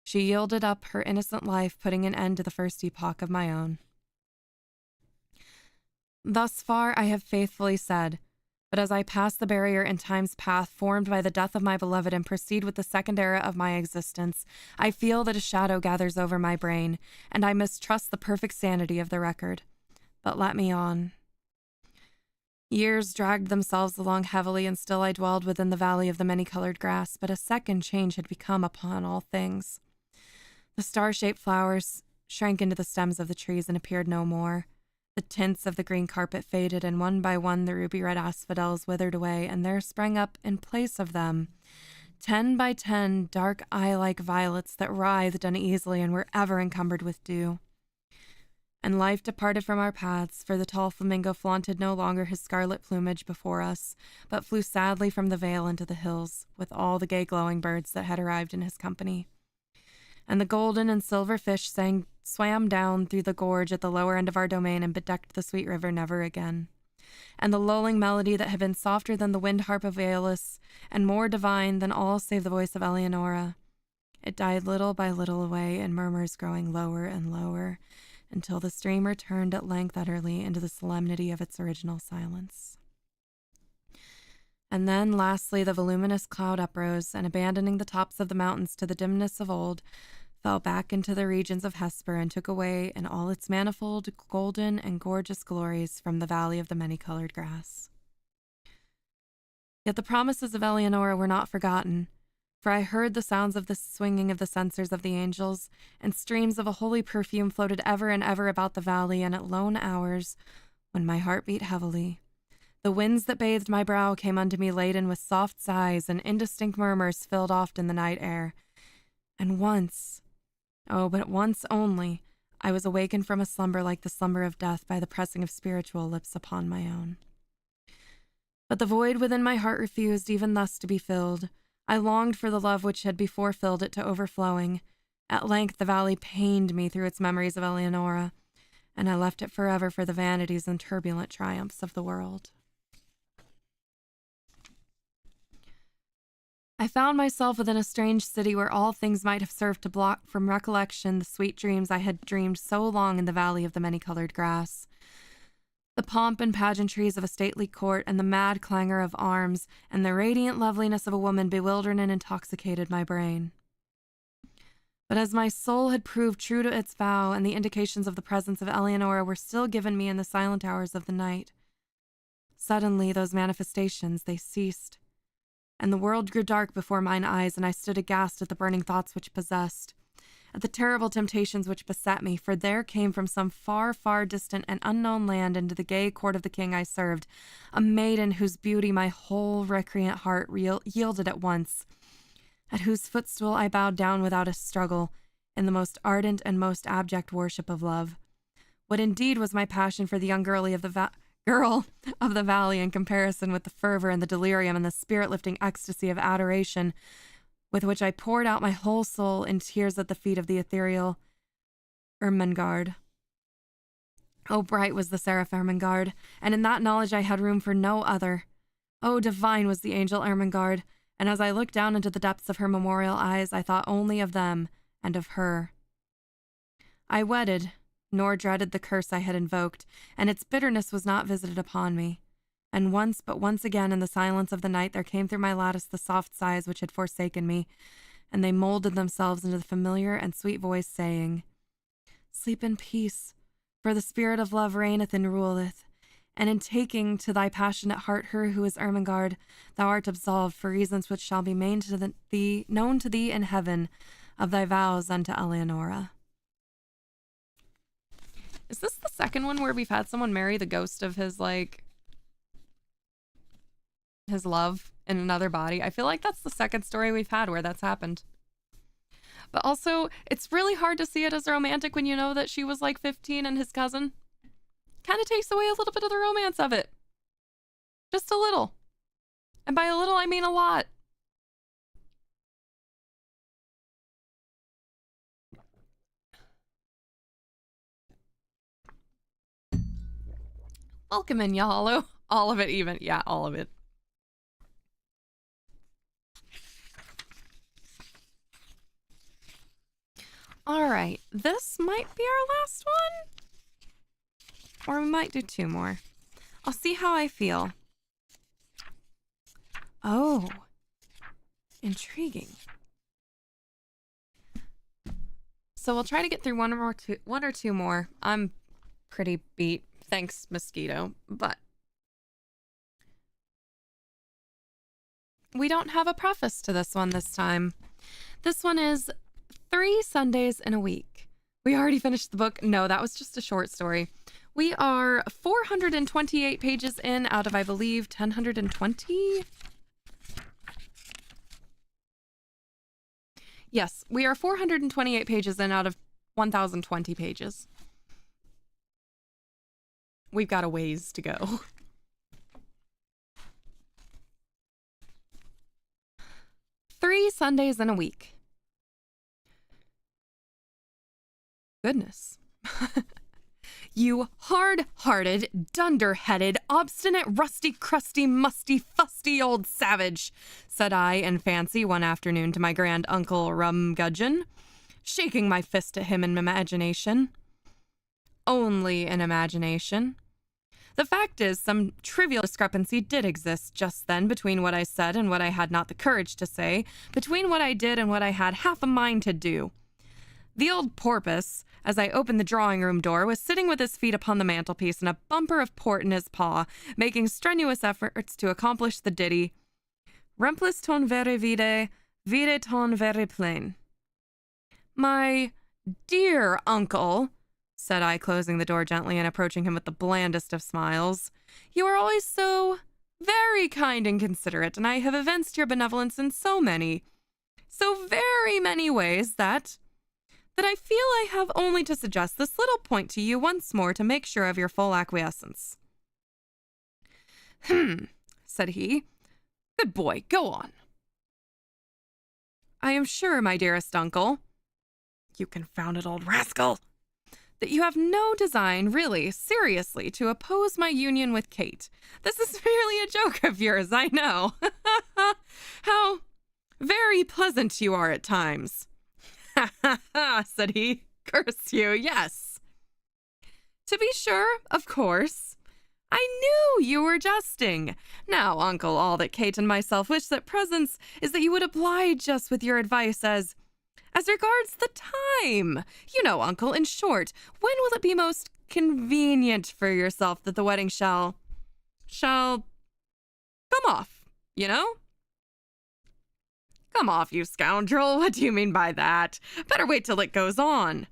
Speaker 1: she yielded up her innocent life, putting an end to the first epoch of my own. Thus far I have faithfully said, but as I pass the barrier in time's path formed by the death of my beloved and proceed with the second era of my existence, I feel that a shadow gathers over my brain, and I mistrust the perfect sanity of the record. But let me on. Years dragged themselves along heavily, and still I dwelled within the valley of the many-colored grass, but a second change had become upon all things. The star-shaped flowers shrank into the stems of the trees and appeared no more. The tints of the green carpet faded, and one by one the ruby-red asphodels withered away, and there sprang up in place of them 10 by 10 dark eye-like violets that writhed uneasily and were ever encumbered with dew. And life departed from our paths, for the tall flamingo flaunted no longer his scarlet plumage before us, but flew sadly from the vale into the hills, with all the gay glowing birds that had arrived in his company. And the golden and silver fish swam down through the gorge at the lower end of our domain and bedecked the sweet river never again. And the lulling melody that had been softer than the wind harp of Aeolus, and more divine than all save the voice of Eleonora, it died little by little away in murmurs growing lower and lower, until the stream returned at length utterly into the solemnity of its original silence. And then, lastly, the voluminous cloud uprose, and abandoning the tops of the mountains to the dimness of old, fell back into the regions of Hesper and took away in all its manifold, golden, and gorgeous glories from the valley of the many-colored grass. Yet the promises of Eleonora were not forgotten, for I heard the sounds of the swinging of the censers of the angels, and streams of a holy perfume floated ever and ever about the valley, and at lone hours, when my heart beat heavily, the winds that bathed my brow came unto me laden with soft sighs, and indistinct murmurs filled oft in the night air. And once, oh, but once only, I was awakened from a slumber like the slumber of death by the pressing of spiritual lips upon my own. But the void within my heart refused even thus to be filled. I longed for the love which had before filled it to overflowing. At length the valley pained me through its memories of Eleonora, and I left it forever for the vanities and turbulent triumphs of the world. I found myself within a strange city where all things might have served to block from recollection the sweet dreams I had dreamed so long in the valley of the many-colored grass. The pomp and pageantries of a stately court and the mad clangor of arms and the radiant loveliness of a woman bewildered and intoxicated my brain. But as my soul had proved true to its vow and the indications of the presence of Eleonora were still given me in the silent hours of the night, suddenly those manifestations, they ceased, and the world grew dark before mine eyes, and I stood aghast at the burning thoughts which possessed, at the terrible temptations which beset me, for there came from some far, far distant and unknown land into the gay court of the king I served, a maiden whose beauty my whole recreant heart yielded at once, at whose footstool I bowed down without a struggle, in the most ardent and most abject worship of love. What indeed was my passion for the young girl of the valley in comparison with the fervor and the delirium and the spirit-lifting ecstasy of adoration with which I poured out my whole soul in tears at the feet of the ethereal Ermengarde. Oh, bright was the seraph Ermengarde, and in that knowledge I had room for no other. Oh, divine was the angel Ermengarde, and as I looked down into the depths of her memorial eyes, I thought only of them and of her. I wedded, nor dreaded the curse I had invoked, and its bitterness was not visited upon me. And once, but once again, in the silence of the night, there came through my lattice the soft sighs which had forsaken me, and they molded themselves into the familiar and sweet voice, saying, "Sleep in peace, for the spirit of love reigneth and ruleth, and in taking to thy passionate heart her who is Ermengarde, thou art absolved for reasons which shall be known to thee in heaven, of thy vows unto Eleonora." Is this the second one where we've had someone marry the ghost of his, his love in another body? I feel like that's the second story we've had where that's happened. But also, it's really hard to see it as romantic when you know that she was 15 and his cousin. Kind of takes away a little bit of the romance of it. Just a little. And by a little, I mean a lot. Welcome in, Yahalo. All of it even. Yeah, all of it. All right. This might be our last one. Or we might do two more. I'll see how I feel. Oh. Intriguing. So we'll try to get through one or two more. I'm pretty beat. Thanks, Mosquito. But we don't have a preface to this one this time. This one is 3 Sundays in a week. We already finished the book. No, that was just a short story. We are 428 pages in out of, I believe, 1,020? Yes, we are 428 pages in out of 1,020 pages. We've got a ways to go. Three Sundays in a week. Goodness. You hard-hearted, dunder-headed, obstinate, rusty, crusty, musty, fusty old savage, said I in fancy one afternoon to my grand uncle Rumgudgeon, shaking my fist at him in imagination. Only in imagination. The fact is, some trivial discrepancy did exist just then between what I said and what I had not the courage to say, between what I did and what I had half a mind to do. The old porpoise, as I opened the drawing room door, was sitting with his feet upon the mantelpiece and a bumper of port in his paw, making strenuous efforts to accomplish the ditty, Remplis ton vere vide, vide ton vere plain. My dear uncle, said I, closing the door gently and approaching him with the blandest of smiles, you are always so very kind and considerate, and I have evinced your benevolence in so very many ways that I feel I have only to suggest this little point to you once more to make sure of your full acquiescence. Said he. Good boy, go on. I am sure, my dearest uncle, you confounded old rascal, that you have no design, really, seriously, to oppose my union with Kate. This is merely a joke of yours, I know. How very pleasant you are at times. Ha ha ha, said he. Curse you, yes. To be sure, of course. I knew you were jesting. Now, uncle, all that Kate and myself wish at present is that you would oblige us with your advice as regards the time. You know, uncle, in short, when will it be most convenient for yourself that the wedding shall come off, you know? Come off, you scoundrel. What do you mean by that? Better wait till it goes on.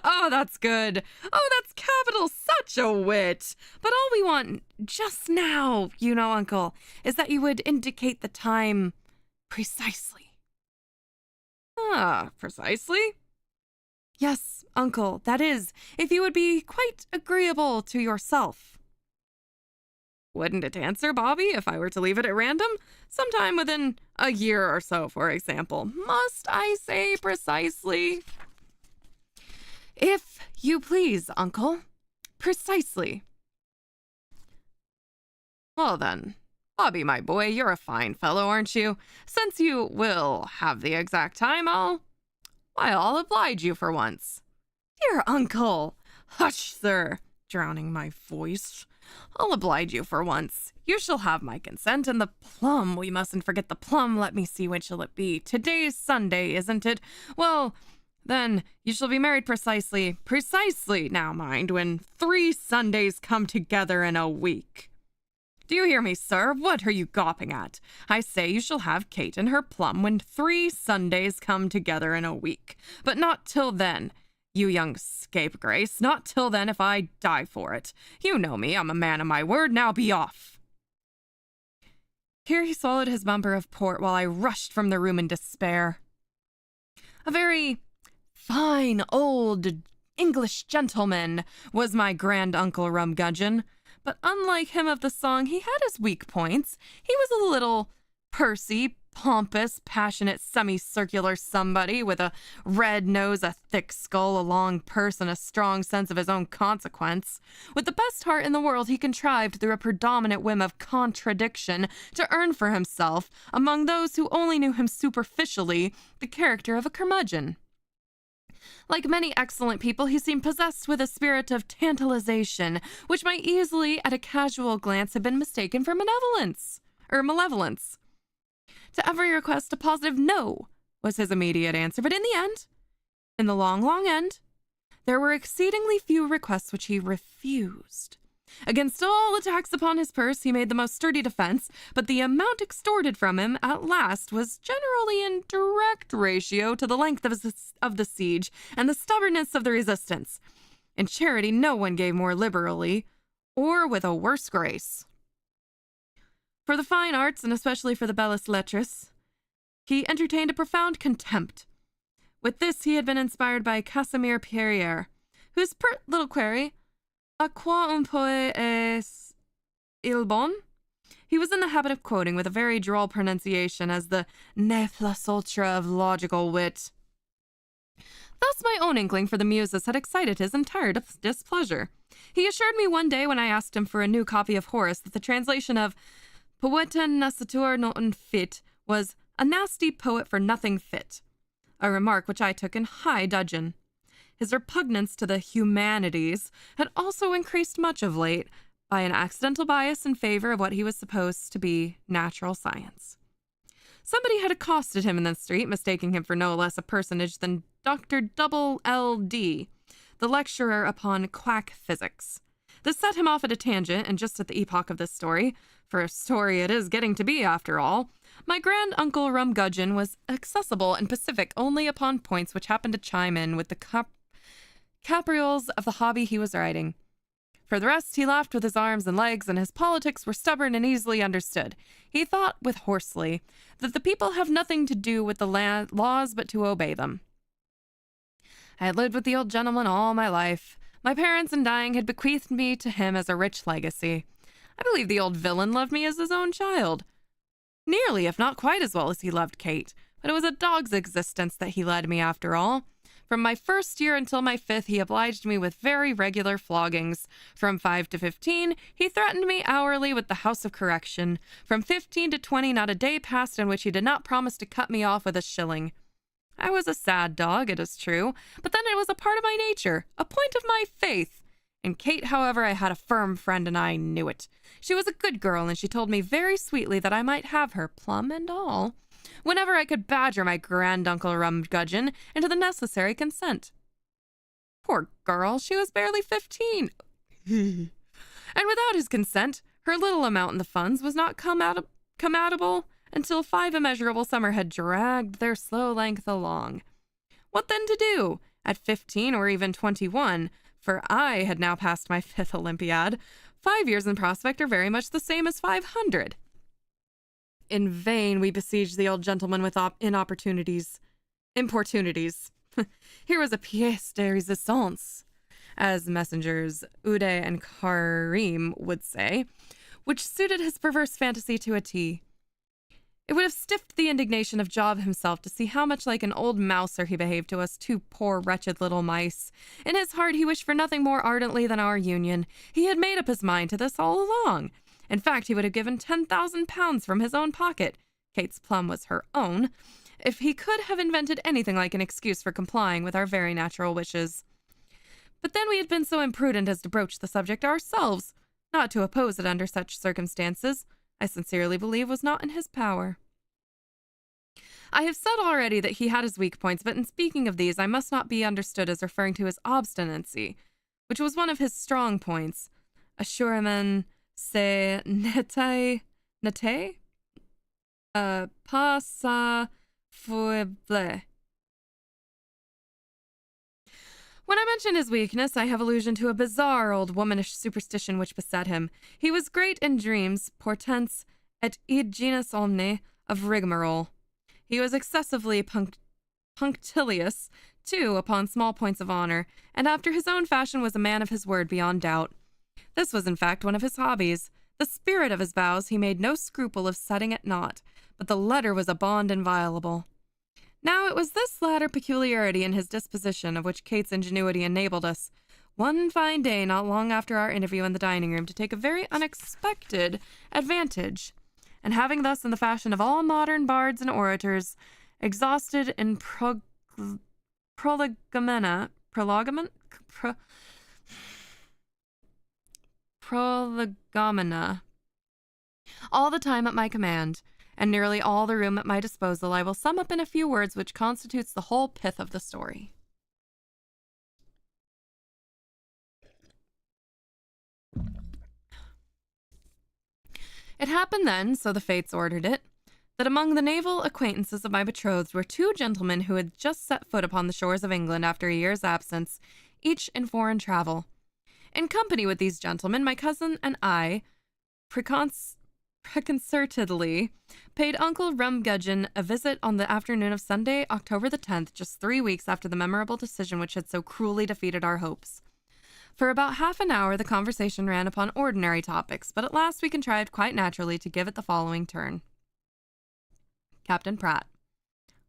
Speaker 1: Oh, that's good. Oh, that's capital. Such a wit. But all we want just now, you know, uncle, is that you would indicate the time precisely. Ah, precisely? Yes, uncle, that is, if you would be quite agreeable to yourself. Wouldn't it answer, Bobby, if I were to leave it at random? Sometime within a year or so, for example. Must I say precisely? If you please, uncle. Precisely. Well then, Bobby, my boy, you're a fine fellow, aren't you? Since you will have the exact time, I'll oblige you for once. Dear uncle. Hush, sir. Drowning my voice. I'll oblige you for once. You shall have my consent, and the plum, we mustn't forget the plum. Let me see, when shall it be? Today's Sunday, isn't it? Well, then, you shall be married precisely, now mind, when 3 Sundays come together in a week. Do you hear me, sir? What are you gawping at? I say you shall have Kate and her plum when 3 Sundays come together in a week. But not till then. You young scapegrace, not till then if I die for it. You know me, I'm a man of my word, now be off. Here he swallowed his bumper of port while I rushed from the room in despair. A very fine old English gentleman was my grand-uncle Rumgudgeon, but unlike him of the song, he had his weak points. He was a little pursy, pompous, passionate, semicircular somebody with a red nose, a thick skull, a long purse, and a strong sense of his own consequence. With the best heart in the world, he contrived, through a predominant whim of contradiction, to earn for himself, among those who only knew him superficially, the character of a curmudgeon. Like many excellent people, he seemed possessed with a spirit of tantalization, which might easily, at a casual glance, have been mistaken for malevolence. To every request, a positive no was his immediate answer. But in the end, in the long, long end, there were exceedingly few requests which he refused. Against all attacks upon his purse, he made the most sturdy defense, but the amount extorted from him at last was generally in direct ratio to the length of the siege and the stubbornness of the resistance. In charity, no one gave more liberally, or with a worse grace. For the fine arts, and especially for the belles lettres, he entertained a profound contempt. With this, he had been inspired by Casimir Pierre, whose pert little query, "À quoi un poet est-il bon?" he was in the habit of quoting with a very droll pronunciation as the ne plus ultra of logical wit. Thus my own inkling for the Muses had excited his entire displeasure. He assured me one day when I asked him for a new copy of Horace that the translation of Poetan nascitur non fit was a nasty poet for nothing fit, a remark which I took in high dudgeon. His repugnance to the humanities had also increased much of late by an accidental bias in favor of what he was supposed to be natural science. Somebody had accosted him in the street, mistaking him for no less a personage than Dr. Double LD, the lecturer upon quack physics. This set him off at a tangent, and just at the epoch of this story, for a story it is getting to be after all, my grand-uncle Rumgudgeon was accessible and pacific only upon points which happened to chime in with the caprioles of the hobby he was riding. For the rest, he laughed with his arms and legs, and his politics were stubborn and easily understood. He thought, with Horsley, that the people have nothing to do with the laws but to obey them. I had lived with the old gentleman all my life. My parents, in dying, had bequeathed me to him as a rich legacy. I believe the old villain loved me as his own child. Nearly, if not quite as well as he loved Kate, but it was a dog's existence that he led me after all. From my first year until my 5th, he obliged me with very regular floggings. From 5 to 15, he threatened me hourly with the House of Correction. From 15 to 20, not a day passed in which he did not promise to cut me off with a shilling. I was a sad dog, it is true, but then it was a part of my nature, a point of my faith. In Kate, however, I had a firm friend, and I knew it. She was a good girl, and she told me very sweetly that I might have her, plum and all, whenever I could badger my grand-uncle Rumgudgeon into the necessary consent. Poor girl, she was barely 15. And without his consent, her little amount in the funds was not commatable until 5 immeasurable summer had dragged their slow length along. What then to do? At 15 or even 21, for I had now passed my 5th Olympiad, 5 years in prospect are very much the same as 500. In vain we besieged the old gentleman with importunities. Here was a pièce de résistance, as messengers Ude and Karim would say, which suited his perverse fantasy to a T. It would have stiffed the indignation of Job himself to see how much like an old mouser he behaved to us 2 poor wretched little mice. In his heart he wished for nothing more ardently than our union. He had made up his mind to this all along. In fact, he would have given £10,000 from his own pocket, Kate's plum was her own, if he could have invented anything like an excuse for complying with our very natural wishes. But then we had been so imprudent as to broach the subject ourselves. Not to oppose it under such circumstances, I sincerely believe, was not in his power. I have said already that he had his weak points, but in speaking of these, I must not be understood as referring to his obstinacy, which was one of his strong points. Assurément, c'est n'était pas sa faiblesse. When I mention his weakness, I have allusion to a bizarre old womanish superstition which beset him. He was great in dreams, portents, et id genus omne of rigmarole. He was excessively punctilious, too, upon small points of honor, and after his own fashion was a man of his word beyond doubt. This was, in fact, one of his hobbies. The spirit of his vows he made no scruple of setting at naught, but the letter was a bond inviolable. Now it was this latter peculiarity in his disposition of which Kate's ingenuity enabled us, one fine day not long after our interview in the dining-room, to take a very unexpected advantage, and having thus, in the fashion of all modern bards and orators, exhausted in prolegomena, all the time at my command, and nearly all the room at my disposal, I will sum up in a few words which constitutes the whole pith of the story. It happened then, so the fates ordered it, that among the naval acquaintances of my betrothed were 2 gentlemen who had just set foot upon the shores of England after a year's absence, each in foreign travel. In company with these gentlemen, my cousin and I, preconcertedly paid Uncle Rumgudgeon a visit on the afternoon of Sunday, October the 10th, just 3 weeks after the memorable decision which had so cruelly defeated our hopes. For about half an hour the conversation ran upon ordinary topics, but at last we contrived quite naturally to give it the following turn. Captain Pratt.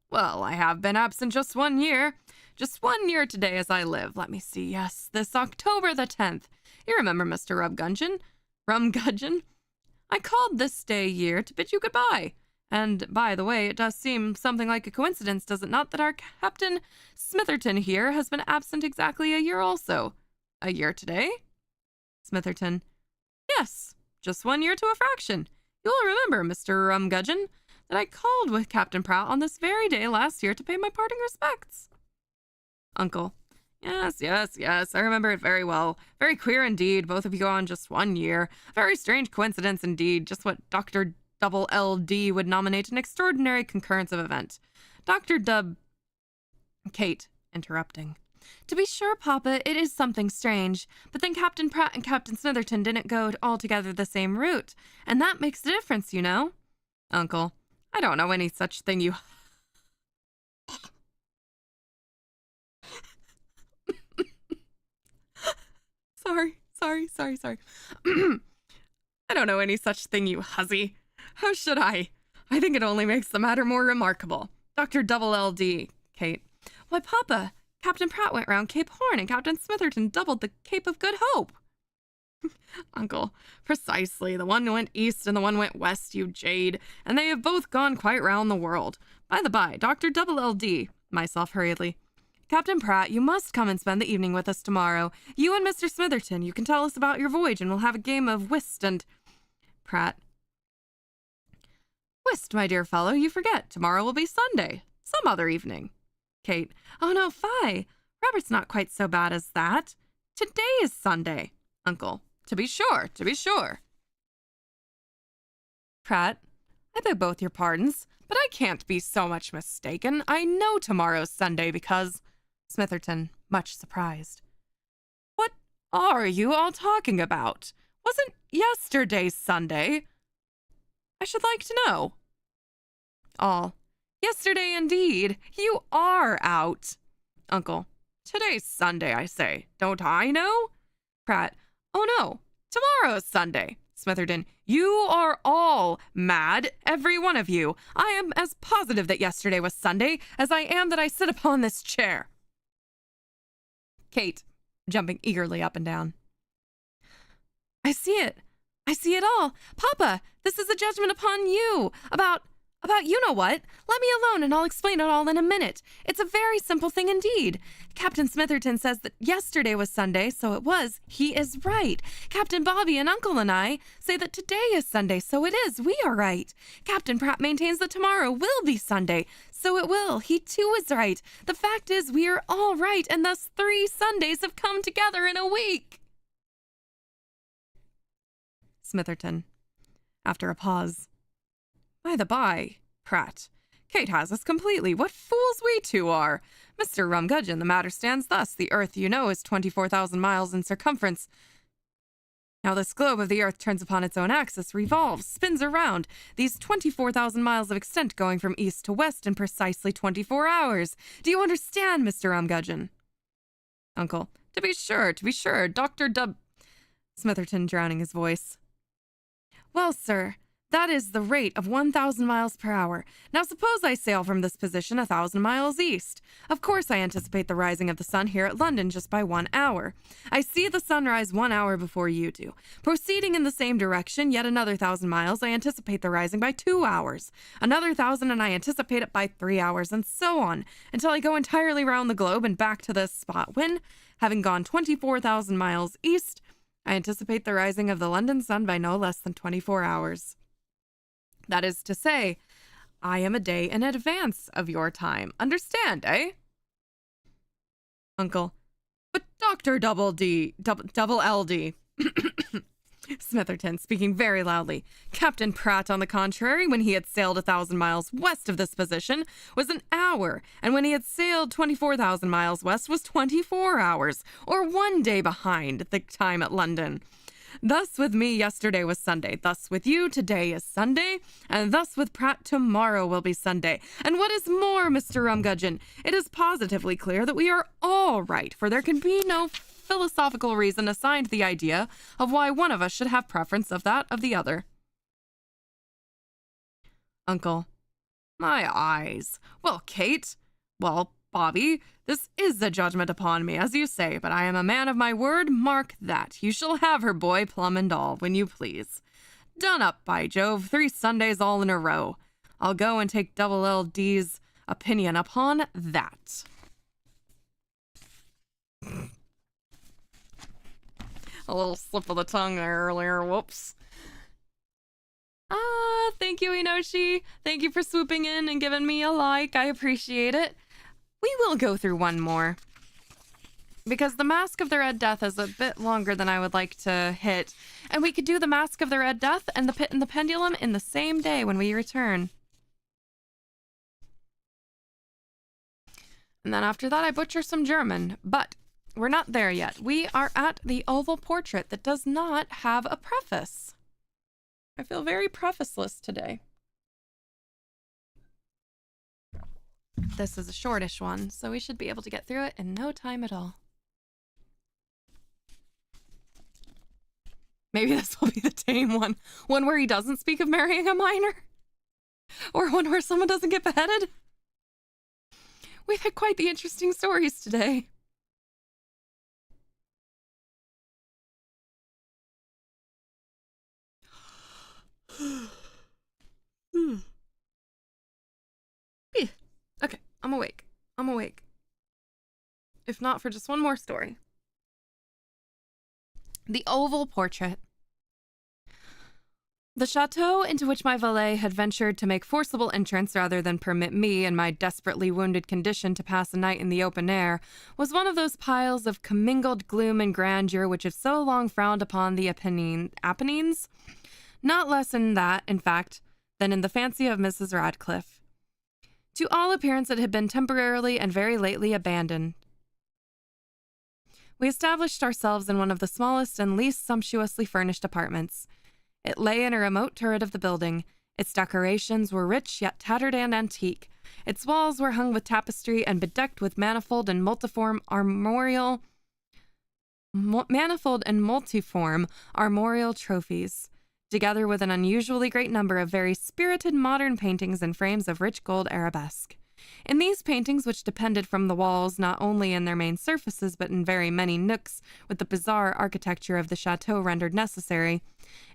Speaker 1: Well, I have been absent just 1 year. Just 1 year today as I live. Let me see, yes, this October the 10th. You remember Mr. Rumgudgeon? I called this day year to bid you goodbye. And, by the way, it does seem something like a coincidence, does it not, that our Captain Smitherton here has been absent exactly a year also? A year today? Smitherton. Yes, just 1 year to a fraction. You will remember, Mr. Rumgudgeon, that I called with Captain Pratt on this very day last year to pay my parting respects. Uncle. Yes, yes, yes, I remember it very well. Very queer indeed, both of you on just 1 year. A very strange coincidence indeed, just what Dr. Double LD would nominate an extraordinary concurrence of event. Dr. Dub... Kate, interrupting. To be sure, Papa, it is something strange, but then Captain Pratt and Captain Smitherton didn't go altogether the same route, and that makes a difference, you know? Uncle, I don't know any such thing you... Sorry. I don't know any such thing, you hussy. How should I? I think it only makes the matter more remarkable. Dr. Double LD, Kate. Why, Papa, Captain Pratt went round Cape Horn and Captain Smitherton doubled the Cape of Good Hope. Uncle, precisely. The one went east and the one went west, you jade, and they have both gone quite round the world. By the by, Dr. Double LD, myself hurriedly. Captain Pratt, you must come and spend the evening with us tomorrow. You and Mr. Smitherton, you can tell us about your voyage and we'll have a game of whist and... Pratt. Whist, my dear fellow, you forget. Tomorrow will be Sunday. Some other evening. Kate. Oh no, fie. Robert's not quite so bad as that. Today is Sunday. Uncle. To be sure. Pratt. I beg both your pardons, but I can't be so much mistaken. I know tomorrow's Sunday because... Smitherton, much surprised. What are you all talking about? Wasn't yesterday Sunday? I should like to know. All. Yesterday indeed. You are out. Uncle. Today's Sunday, I say. Don't I know? Pratt. Oh no. Tomorrow's Sunday. Smitherton. You are all mad, every one of you. I am as positive that yesterday was Sunday as I am that I sit upon this chair. Kate, jumping eagerly up and down. I see it all. Papa, this is a judgment upon you. About you know what. Let me alone and I'll explain it all in a minute. It's a very simple thing indeed. Captain Smitherton says that yesterday was Sunday, so it was. He is right. Captain Bobby and Uncle and I say that today is Sunday, so it is. We are right. Captain Pratt maintains that tomorrow will be Sunday, so it will. He too is right. The fact is we are all right, and thus 3 Sundays have come together in a week. Smitherton, after a pause. By the by, Pratt, Kate has us completely. What fools we two are! Mr. Rumgudgeon, the matter stands thus. The earth, you know, is 24,000 miles in circumference. Now this globe of the earth turns upon its own axis, revolves, spins around, these 24,000 miles of extent going from east to west in precisely 24 hours. Do you understand, Mr. Rumgudgeon? Uncle, to be sure, Dr. Smitherton, drowning his voice. Well, sir, that is the rate of 1,000 miles per hour. Now suppose I sail from this position 1,000 miles east. Of course I anticipate the rising of the sun here at London just by 1 hour. I see the sun rise 1 hour before you do. Proceeding in the same direction, yet another 1,000 miles, I anticipate the rising by 2 hours. Another 1,000 and I anticipate it by 3 hours, and so on, until I go entirely round the globe and back to this spot when, having gone 24,000 miles east, I anticipate the rising of the London sun by no less than 24 hours. That is to say, I am a day in advance of your time. Understand, eh? Uncle. But Dr. Double LD. Smitherton, speaking very loudly. Captain Pratt, on the contrary, when he had sailed 1,000 miles west of this position, was an hour, and when he had sailed 24,000 miles west was 24 hours, or 1 day behind the time at London. Thus with me yesterday was Sunday, thus with you today is Sunday, and thus with Pratt tomorrow will be Sunday. And what is more, Mr. Rumgudgeon, it is positively clear that we are all right, for there can be no philosophical reason assigned the idea of why one of us should have preference of that of the other. Uncle. My eyes. Well, Kate. Well, Bobby, this is a judgment upon me, as you say, but I am a man of my word. Mark that. You shall have her, boy, plum and all, when you please. Done up, by Jove, 3 Sundays all in a row. I'll go and take Double LD's opinion upon that. A little slip of the tongue there earlier, whoops. Ah, thank you, Inoshi. Thank you for swooping in and giving me a like. I appreciate it. We will go through one more, because the Mask of the Red Death is a bit longer than I would like to hit. And we could do the Mask of the Red Death and the Pit and the Pendulum in the same day when we return. And then after that, I butcher some German. But we're not there yet. We are at the oval portrait that does not have a preface. I feel very prefaceless today. This is a shortish one, so we should be able to get through it in no time at all. Maybe this will be the tame one. One where he doesn't speak of marrying a minor? Or one where someone doesn't get beheaded? We've had quite the interesting stories today. Okay, I'm awake. I'm awake. If not for just one more story. The oval portrait. The chateau into which my valet had ventured to make forcible entrance rather than permit me, in my desperately wounded condition, to pass a night in the open air, was one of those piles of commingled gloom and grandeur which have so long frowned upon the Apennines? Not less in that, in fact, than in the fancy of Mrs. Radcliffe. To all appearance, it had been temporarily and very lately abandoned. We established ourselves in one of the smallest and least sumptuously furnished apartments. It lay in a remote turret of the building. Its decorations were rich yet tattered and antique. Its walls were hung with tapestry and bedecked with manifold and multiform armorial trophies, together with an unusually great number of very spirited modern paintings in frames of rich gold arabesque. In these paintings, which depended from the walls not only in their main surfaces but in very many nooks with the bizarre architecture of the chateau rendered necessary,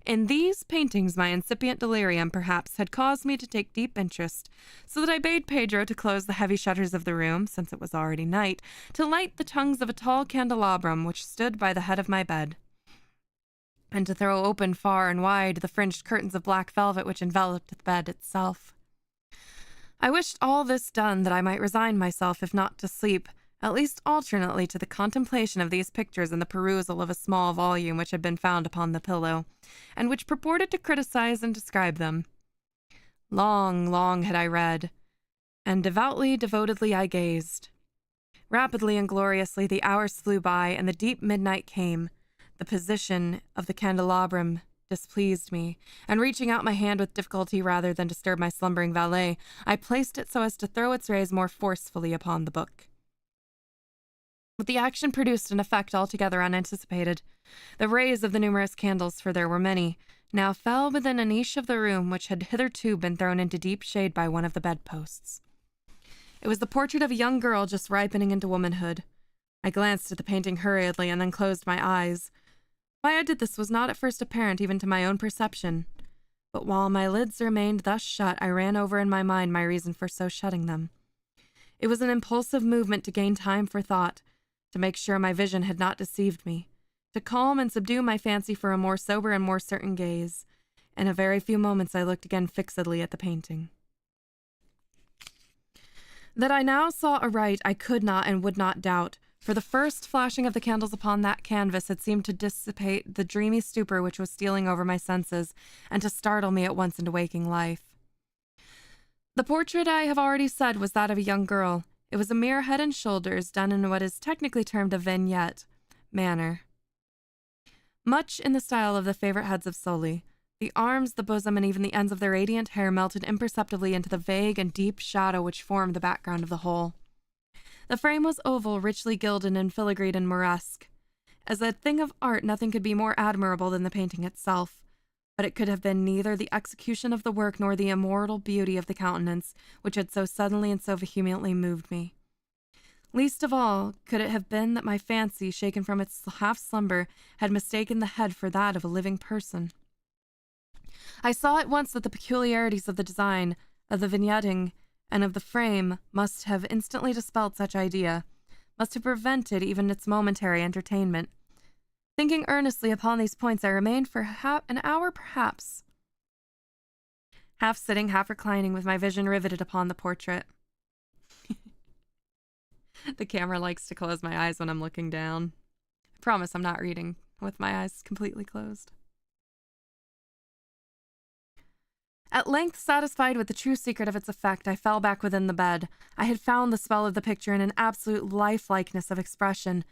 Speaker 1: in these paintings my incipient delirium perhaps had caused me to take deep interest, so that I bade Pedro to close the heavy shutters of the room, since it was already night, to light the tongues of a tall candelabrum which stood by the head of my bed, and to throw open far and wide the fringed curtains of black velvet which enveloped the bed itself. I wished all this done that I might resign myself, if not to sleep, at least alternately to the contemplation of these pictures and the perusal of a small volume which had been found upon the pillow, and which purported to criticize and describe them. Long, long had I read, and devoutly, devotedly I gazed. Rapidly and gloriously the hours flew by, and the deep midnight came. The position of the candelabrum displeased me, and reaching out my hand with difficulty rather than disturb my slumbering valet, I placed it so as to throw its rays more forcefully upon the book. But the action produced an effect altogether unanticipated. The rays of the numerous candles, for there were many, now fell within a niche of the room which had hitherto been thrown into deep shade by one of the bedposts. It was the portrait of a young girl just ripening into womanhood. I glanced at the painting hurriedly and then closed my eyes. Why I did this was not at first apparent even to my own perception, but while my lids remained thus shut, I ran over in my mind my reason for so shutting them. It was an impulsive movement to gain time for thought, to make sure my vision had not deceived me, to calm and subdue my fancy for a more sober and more certain gaze. In a very few moments I looked again fixedly at the painting. That I now saw aright I could not and would not doubt, for the first flashing of the candles upon that canvas had seemed to dissipate the dreamy stupor which was stealing over my senses, and to startle me at once into waking life. The portrait, I have already said, was that of a young girl. It was a mere head and shoulders, done in what is technically termed a vignette manner, much in the style of the favorite heads of Sully. The arms, the bosom, and even the ends of their radiant hair melted imperceptibly into the vague and deep shadow which formed the background of the whole. The frame was oval, richly gilded and filigreed and moresque. As a thing of art, nothing could be more admirable than the painting itself, but it could have been neither the execution of the work nor the immortal beauty of the countenance which had so suddenly and so vehemently moved me. Least of all could it have been that my fancy, shaken from its half-slumber, had mistaken the head for that of a living person. I saw at once that the peculiarities of the design, of the vignetting, and of the frame must have instantly dispelled such idea, must have prevented even its momentary entertainment. Thinking earnestly upon these points, I remained for an hour perhaps, half sitting, half reclining, with my vision riveted upon the portrait. The camera likes to close my eyes when I'm looking down. I promise I'm not reading with my eyes completely closed. At length, satisfied with the true secret of its effect, I fell back within the bed. I had found the spell of the picture in an absolute lifelikeness of expression,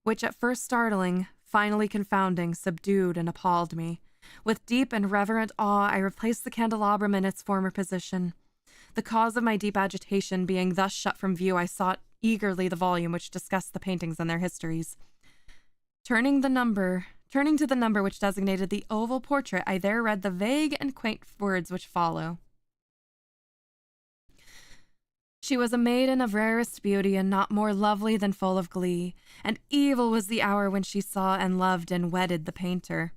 Speaker 1: which at first startling, finally confounding, subdued and appalled me. With deep and reverent awe, I replaced the candelabrum in its former position. The cause of my deep agitation being thus shut from view, I sought eagerly the volume which discussed the paintings and their histories. Turning to the number which designated the oval portrait, I there read the vague and quaint words which follow. She was a maiden of rarest beauty, and not more lovely than full of glee, and evil was the hour when she saw and loved and wedded the painter.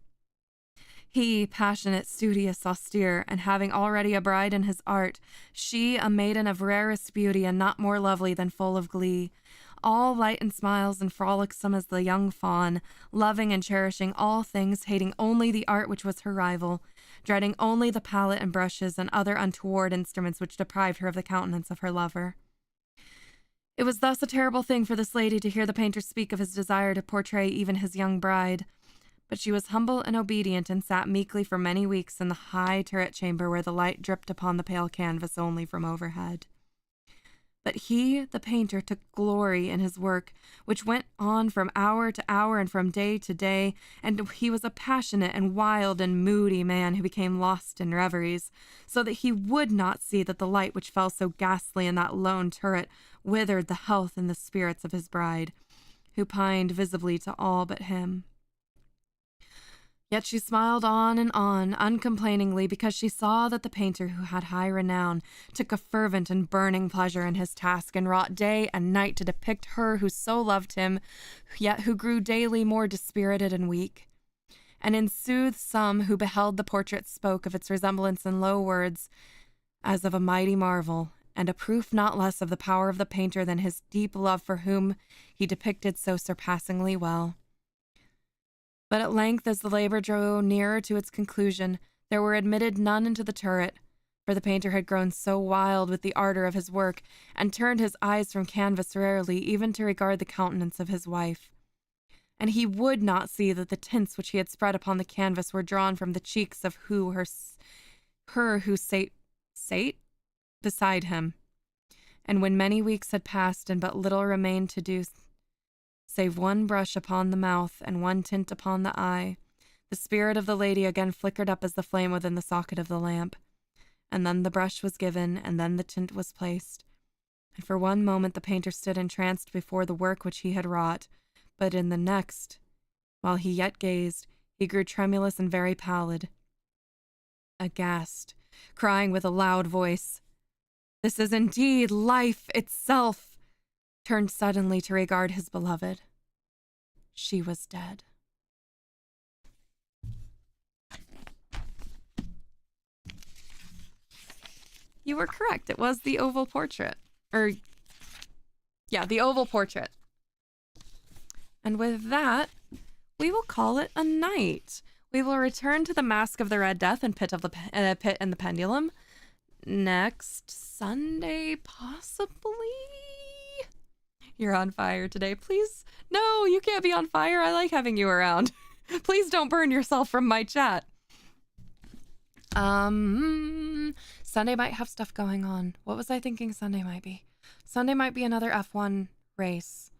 Speaker 1: He, passionate, studious, austere, and having already a bride in his art, she, a maiden of rarest beauty, and not more lovely than full of glee, all light and smiles and frolicsome as the young fawn, loving and cherishing all things, hating only the art which was her rival, dreading only the palette and brushes and other untoward instruments which deprived her of the countenance of her lover. It was thus a terrible thing for this lady to hear the painter speak of his desire to portray even his young bride. But she was humble and obedient, and sat meekly for many weeks in the high turret chamber where the light dripped upon the pale canvas only from overhead. But he, the painter, took glory in his work, which went on from hour to hour and from day to day, and he was a passionate and wild and moody man who became lost in reveries, so that he would not see that the light which fell so ghastly in that lone turret withered the health and the spirits of his bride, who pined visibly to all but him. Yet she smiled on and on, uncomplainingly, because she saw that the painter, who had high renown, took a fervent and burning pleasure in his task, and wrought day and night to depict her who so loved him, yet who grew daily more dispirited and weak. And in sooth, some who beheld the portrait spoke of its resemblance in low words, as of a mighty marvel, and a proof not less of the power of the painter than his deep love for whom he depicted so surpassingly well. But at length, as the labor drew nearer to its conclusion, there were admitted none into the turret, for the painter had grown so wild with the ardor of his work, and turned his eyes from canvas rarely, even to regard the countenance of his wife. And he would not see that the tints which he had spread upon the canvas were drawn from the cheeks of her who sate beside him. And when many weeks had passed, and but little remained to do, save one brush upon the mouth and one tint upon the eye, the spirit of the lady again flickered up as the flame within the socket of the lamp. And then the brush was given, and then the tint was placed. And for one moment the painter stood entranced before the work which he had wrought, but in the next, while he yet gazed, he grew tremulous and very pallid, aghast, crying with a loud voice, "This is indeed life itself!" Turned suddenly to regard his beloved. She was dead. You were correct. It was the oval portrait. The oval portrait. And with that, we will call it a night. We will return to the Mask of the Red Death and Pit and the Pendulum next Sunday, possibly. You're on fire today. Please, no, you can't be on fire. I like having you around. Please don't burn yourself from my chat. Sunday might have stuff going on. What was I thinking Sunday might be? Sunday might be another F1 race.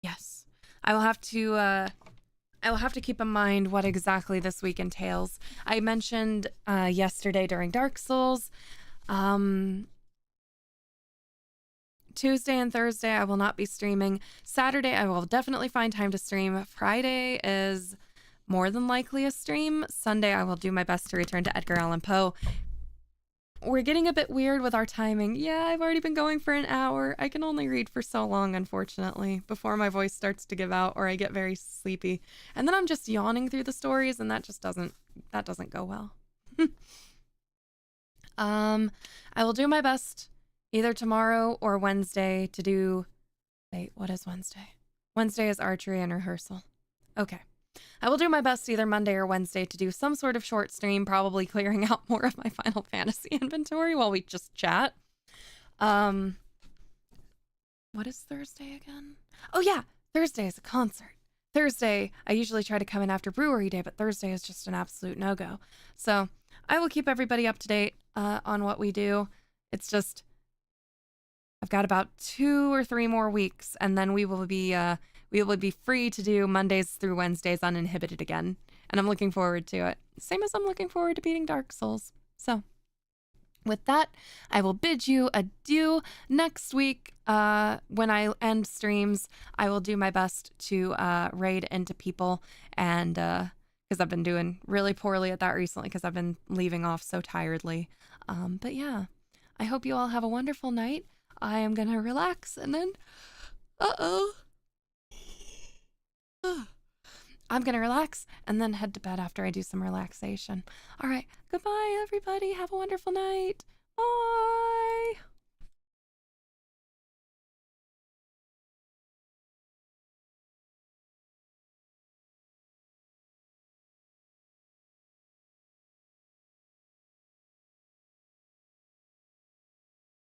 Speaker 1: Yes. I will have to keep in mind what exactly this week entails. I mentioned yesterday during Dark Souls, Tuesday and Thursday, I will not be streaming. Saturday, I will definitely find time to stream. Friday is more than likely a stream. Sunday, I will do my best to return to Edgar Allan Poe. We're getting a bit weird with our timing. Yeah, I've already been going for an hour. I can only read for so long, unfortunately, before my voice starts to give out or I get very sleepy. And then I'm just yawning through the stories, and that doesn't go well. I will do my best either tomorrow or Wednesday to do... Wait, what is Wednesday? Wednesday is archery and rehearsal. Okay. I will do my best either Monday or Wednesday to do some sort of short stream, probably clearing out more of my Final Fantasy inventory while we just chat. What is Thursday again? Oh yeah, Thursday is a concert. Thursday, I usually try to come in after Brewery Day, but Thursday is just an absolute no-go. So I will keep everybody up to date on what we do. It's just, I've got about 2 or 3 more weeks, and then we will be free to do Mondays through Wednesdays uninhibited again. And I'm looking forward to it. Same as I'm looking forward to beating Dark Souls. So with that, I will bid you adieu. Next week, when I end streams, I will do my best to raid into people, and because I've been doing really poorly at that recently because I've been leaving off so tiredly. But yeah, I hope you all have a wonderful night. I am gonna relax and then, I'm gonna relax and then head to bed after I do some relaxation. All right, goodbye everybody. Have a wonderful night. Bye.